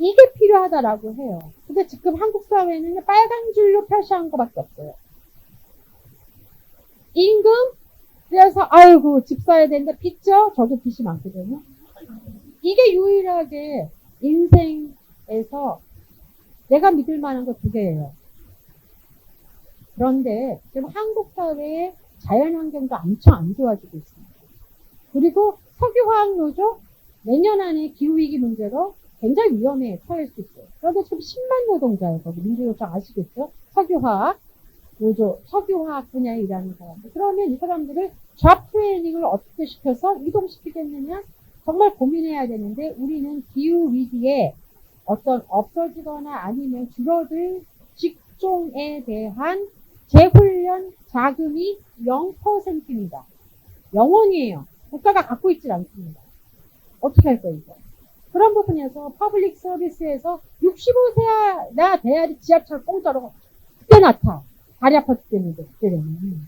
Speaker 1: 이게 필요하다라고 해요. 근데 지금 한국 사회는 빨간 줄로 표시한 것밖에 없어요. 임금, 그래서 아이고 집 사야 되는데 빚죠? 저도 빚이 많거든요. 이게 유일하게 인생에서 내가 믿을 만한 거 두 개예요. 그런데 지금 한국 사회의 자연환경도 엄청 안 좋아지고 있습니다. 그리고 석유화학노조 내년 안에 기후위기 문제로 굉장히 위험에 처할 수 있어요. 그런데 지금 10만 노동자예요. 거기 민주노총 아시겠죠? 석유화학 노조, 석유화학 분야에 일하는 사람들. 그러면 이 사람들을 잡 트레이닝을 어떻게 시켜서 이동시키겠느냐? 정말 고민해야 되는데 우리는 기후위기에 어떤 없어지거나 아니면 줄어들 직종에 대한 재훈련 자금이 0%입니다. 0원이에요. 국가가 갖고 있질 않습니다. 어떻게 할 거예요, 이거? 그런 부분에서 퍼블릭 서비스에서 65세야 돼야지 지하철 공짜로 그때 나타. 다리 아팠기 때문에 그때는.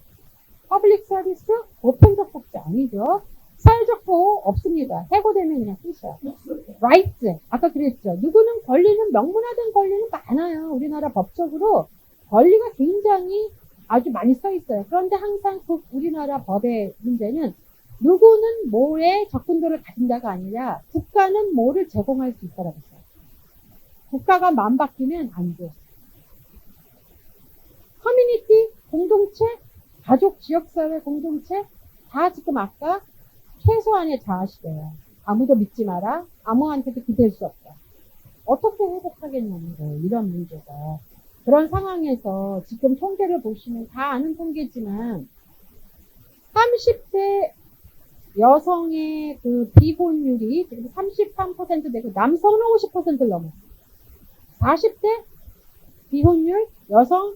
Speaker 1: 퍼블릭 서비스 보편적 복지 아니죠. 사회적 보호 없습니다. 해고되면 그냥 끝이야. 라이트 아까 그랬죠. 누구는 권리는 명문화된 권리는 많아요. 우리나라 법적으로 권리가 굉장히 아주 많이 써 있어요. 그런데 항상 그 우리나라 법의 문제는 누구는 뭐에 접근도를 가진다가 아니라 국가는 뭐를 제공할 수 있다라고 했어요. 국가가 마음 바뀌면 안 돼. 커뮤니티, 공동체, 가족, 지역사회, 공동체 다 지금 아까 최소한의 자아시대야. 아무도 믿지 마라. 아무한테도 기댈 수 없다. 어떻게 회복하겠냐는 거예요. 이런 문제가. 그런 상황에서 지금 통계를 보시면 다 아는 통계지만 30대 여성의 그 비혼율이 지금 33% 되고 남성은 50%를 넘었어요. 40대 비혼율 여성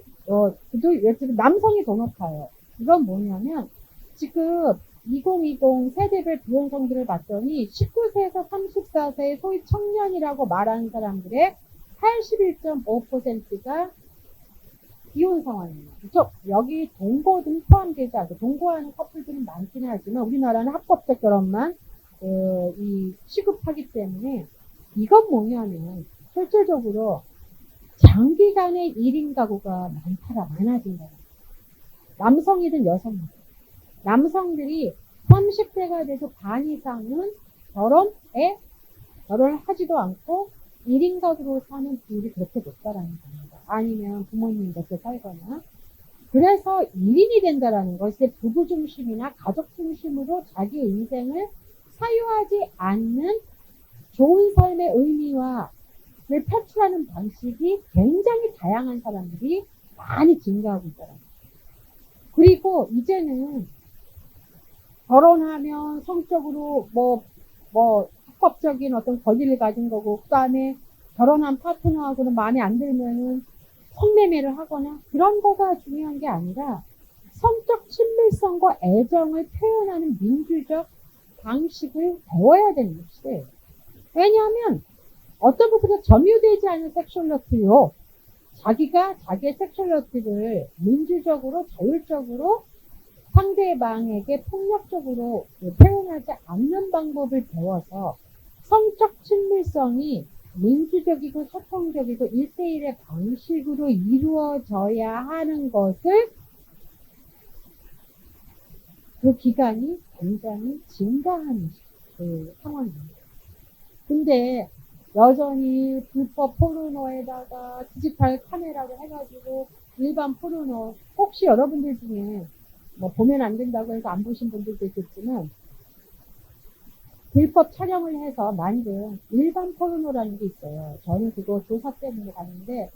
Speaker 1: 지금 남성이 더 높아요. 이건 뭐냐면 지금 2020 세대별 비혼성들을 봤더니 19세에서 34세 소위 청년이라고 말하는 사람들의 81.5%가 비혼 상황이에요. 그렇죠? 여기 동거든 포함되지 않고 동거하는 커플들은 많기는 하지만 우리나라는 합법적 결혼만 취급하기 때문에 이건 뭐냐면 실질적으로 장기간의 1인 가구가 많아진다. 남성이든 여성이든 남성들이 30대가 돼도 반 이상은 결혼을 하지도 않고 1인 가구로 사는 비율이 그렇게 높다라는 겁니다. 아니면 부모님 곁에 살거나. 그래서 1인이 된다라는 것이 부부 중심이나 가족 중심으로 자기 인생을 사유하지 않는 좋은 삶의 의미와 를 표출하는 방식이 굉장히 다양한 사람들이 많이 증가하고 있더라고요. 그리고 이제는 결혼하면 성적으로 합법적인 어떤 권리를 가진 거고, 그 다음에 결혼한 파트너하고는 마음에 안 들면은 성매매를 하거나 그런 거가 중요한 게 아니라 성적 친밀성과 애정을 표현하는 민주적 방식을 배워야 되는 것이에요. 왜냐하면 어떤 부분에 점유되지 않은 섹슈얼리티로 자기가 자기의 섹슈얼리티를 민주적으로 자율적으로 상대방에게 폭력적으로 표현하지 않는 방법을 배워서 성적 친밀성이 민주적이고 소통적이고 1대1의 방식으로 이루어져야 하는 것을 그 기간이 굉장히 증가하는 그 상황입니다. 근데 여전히 불법 포르노에다가 디지털 카메라로 해가지고 일반 포르노, 혹시 여러분들 중에 보면 안 된다고 해서 안 보신 분들도 있겠지만 불법 촬영을 해서 만든 일반 포르노라는 게 있어요. 저는 그거 조사 때문에 갔는데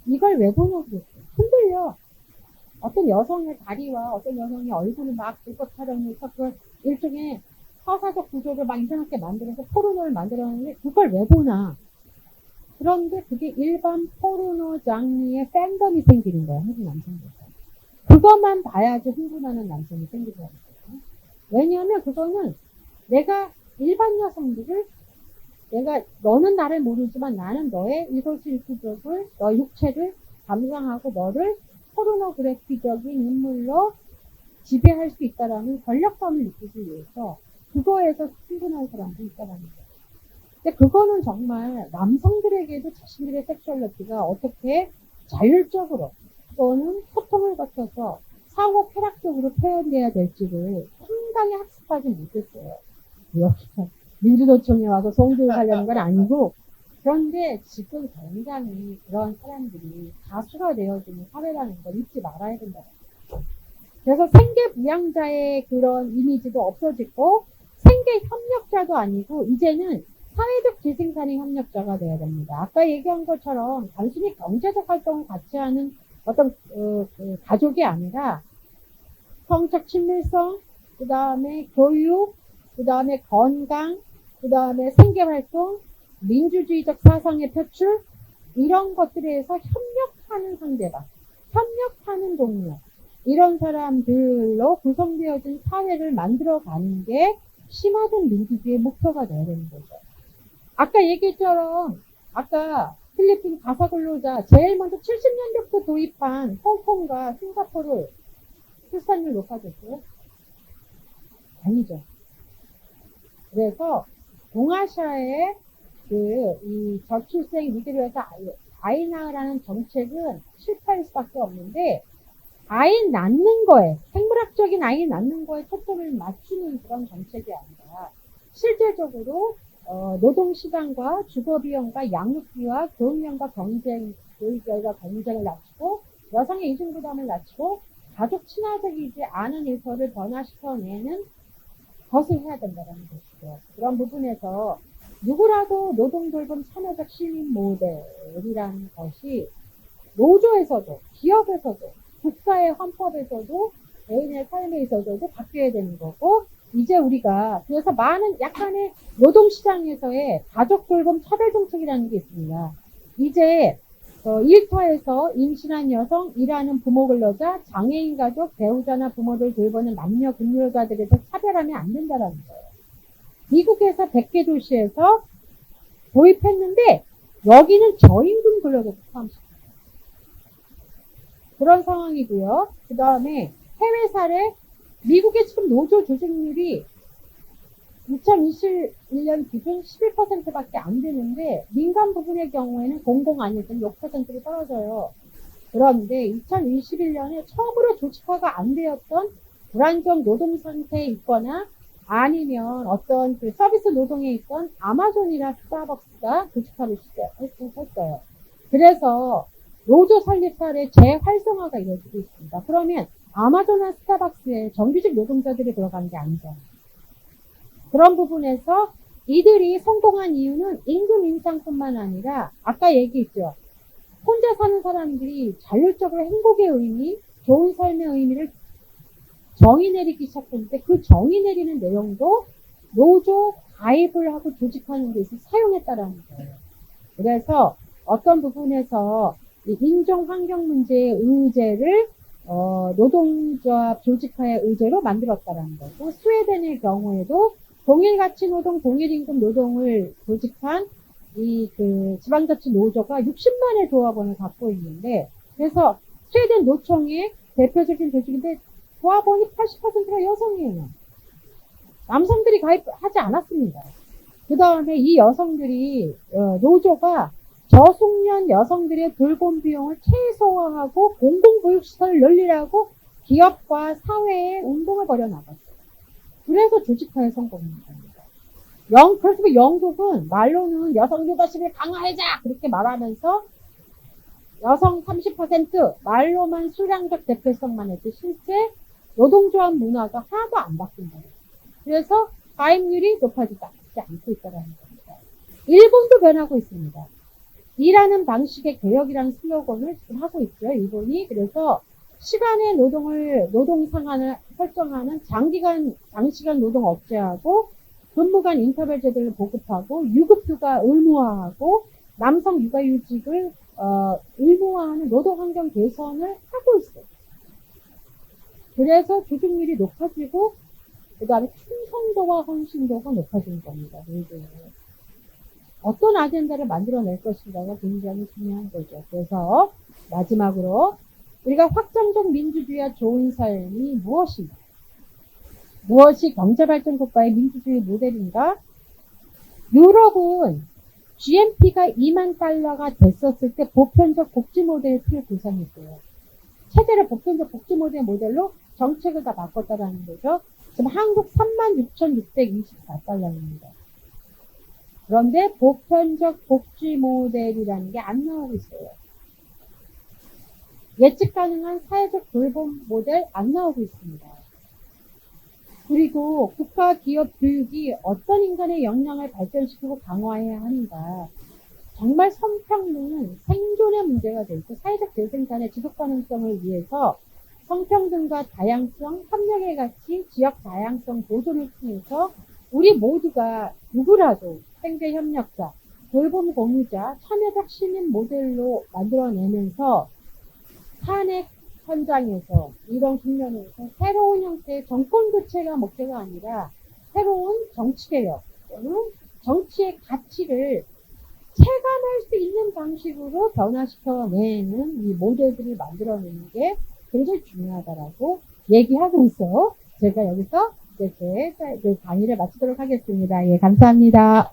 Speaker 1: 이걸 왜 보냐고 그랬어요. 흔들려. 어떤 여성의 다리와 어떤 여성의 얼굴을 막 불법 촬영해서 그걸 일종의 서사적 구조를 막 이상하게 만들어서 포르노를 만들었는데 그걸 왜 보나. 그런데 그게 일반 포르노 장르의 팬덤이 생기는 거야. 한국 남성들. 그것만 봐야지 흥분하는 남성이 생기더라고요. 왜냐하면 그거는 내가 일반 여성들을 너는 나를 모르지만 나는 너의 일거수일투족을 너의 육체를 감상하고 너를 포르노그래피적인 인물로 지배할 수 있다라는 권력감을 느끼기 위해서 그거에서 흥분한 사람도 있다라는 거예요. 근데 그거는 정말 남성들에게도 자신들의 섹슈얼리티가 어떻게 자율적으로 또는 소통을 거쳐서 사고 쾌락적으로 표현돼야 될지를 상당히 학습하지 못했어요. 여기서 민주노총에 와서 성교육 하려는 건 아니고, 그런데 지금 굉장히 그런 사람들이 다수가 되어지는 사회라는 걸 잊지 말아야 된다. 그래서 생계부양자의 그런 이미지도 없어지고 생계협력자도 아니고 이제는 사회적 재생산의 협력자가 돼야 됩니다. 아까 얘기한 것처럼 단순히 경제적 활동을 같이 하는 어떤 가족이 아니라 성적 친밀성, 그 다음에 교육, 그 다음에 건강, 그 다음에 생계활동, 민주주의적 사상의 표출, 이런 것들에서 협력하는 상대방, 협력하는 동료, 이런 사람들로 구성되어진 사회를 만들어가는 게 심화된 민주주의의 목표가 돼야 되는 거죠. 아까 얘기했처럼 아까 필리핀 가사근로자 제일 먼저 70년대부터 도입한 홍콩과 싱가포르 출산율 높아졌어요? 아니죠. 그래서 동아시아의 이 저출생 위기로 해서 아이 낳으라는 정책은 실패할 수밖에 없는데 아이 낳는 거에 생물학적인 아이 낳는 거에 초점을 맞추는 그런 정책이 아니라 실제적으로 노동시간과 주거비용과 양육비와 교육비용과 교육비용과 경쟁을 낮추고 여성의 인신부담을 낮추고 가족 친화적이지 않은 일터를 변화시켜내는 것을 해야 된다는 것이죠. 그런 부분에서 누구라도 노동돌봄 참여적 시민 모델이라는 것이 노조에서도, 기업에서도, 국가의 헌법에서도, 개인의 삶에 있어서도 바뀌어야 되는 거고, 이제 우리가, 그래서 많은 약간의 노동시장에서의 가족돌봄 차별정책이라는 게 있습니다. 이제, 일터에서 임신한 여성, 일하는 부모 근로자, 장애인 가족, 배우자나 부모를 돌보는 남녀 근로자들에 대해서 차별하면 안 된다는 거예요. 미국에서 100개 도시에서 도입했는데, 여기는 저임금 근로자도 포함시켜요. 그런 상황이고요. 그 다음에 해외 사례, 미국의 지금 노조 조직률이 2021년 기준 11%밖에 안 되는데 민간 부분의 경우에는 공공 아니든 6%로 떨어져요. 그런데 2021년에 처음으로 조직화가 안 되었던 불안정 노동 상태에 있거나 아니면 어떤 그 서비스 노동에 있던 아마존이나 스타벅스가 조직화를 했어요. 그래서 노조 설립 사례 재활성화가 이루어지고 있습니다. 그러면 아마존이나 스타벅스에 정규직 노동자들이 들어간 게 아니잖아요. 그런 부분에서 이들이 성공한 이유는 임금 인상뿐만 아니라 아까 얘기했죠. 혼자 사는 사람들이 자율적으로 행복의 의미, 좋은 삶의 의미를 정의 내리기 시작했는데 그 정의 내리는 내용도 노조 가입을 하고 조직하는 데 있어서 사용했다라는 거예요. 그래서 어떤 부분에서 이 인종 환경 문제의 의제를 노동조합 조직화의 의제로 만들었다라는 거고, 스웨덴의 경우에도 동일 가치 노동, 동일 임금 노동을 조직한 이 그 지방자치 노조가 60만의 조합원을 갖고 있는데, 그래서 스웨덴 노총의 대표적인 조직인데 조합원이 80%가 여성이에요. 남성들이 가입하지 않았습니다. 그 다음에 이 여성들이 노조가 저숙련 여성들의 돌봄 비용을 최소화하고 공공보육시설을 늘리라고 기업과 사회에 운동을 벌여나갔어요. 그래서 조직화에 성공한 겁니다. 그렇지만 영국은 말로는 여성 리더십을 강화하자 그렇게 말하면서 여성 30% 말로만 수량적 대표성만 했지 실제 노동조합 문화가 하나도 안 바뀐 거예요. 그래서 가입률이 높아지지 않고 있다는 겁니다. 일본도 변하고 있습니다. 일하는 방식의 개혁이라는 슬로건을 지금 하고 있죠. 일본이. 그래서 시간의 노동 상한을 설정하는 장시간 노동 억제하고 근무간 인터벌 제도를 보급하고 유급휴가 의무화하고 남성 육아휴직을 의무화하는 노동 환경 개선을 하고 있어요. 그래서 조직률이 높아지고 그 다음에 충성도와 헌신도가 높아지는 겁니다. 어떤 아젠다를 만들어낼 것인가가 굉장히 중요한 거죠. 그래서 마지막으로 우리가 확장적 민주주의와 좋은 삶이 무엇인가? 무엇이 경제발전 국가의 민주주의 모델인가? 유럽은 GNP가 2만 달러가 됐었을 때 보편적 복지 모델을 구상했어요. 체제를 보편적 복지 모델로 정책을 다 바꿨다라는 거죠. 지금 한국 36,624달러입니다. 그런데 보편적 복지 모델이라는 게 안 나오고 있어요. 예측 가능한 사회적 돌봄 모델 안 나오고 있습니다. 그리고 국가 기업 교육이 어떤 인간의 역량을 발전시키고 강화해야 하는가. 정말 성평등은 생존의 문제가 돼 있고 사회적 재생산의 지속 가능성을 위해서 성평등과 다양성, 협력의 가치, 지역 다양성 보존을 통해서 우리 모두가 누구라도 생계 협력자, 돌봄 공유자, 참여적 시민 모델로 만들어내면서 탄핵 현장에서 이런 국면에서 새로운 형태의 정권 교체가 목표가 아니라 새로운 정치개혁 또는 정치의 가치를 체감할 수 있는 방식으로 변화시켜내는 이 모델들을 만들어내는 게 굉장히 중요하다라고 얘기하고 있어요. 제가 여기서 이제 제 강의를 마치도록 하겠습니다. 예, 감사합니다.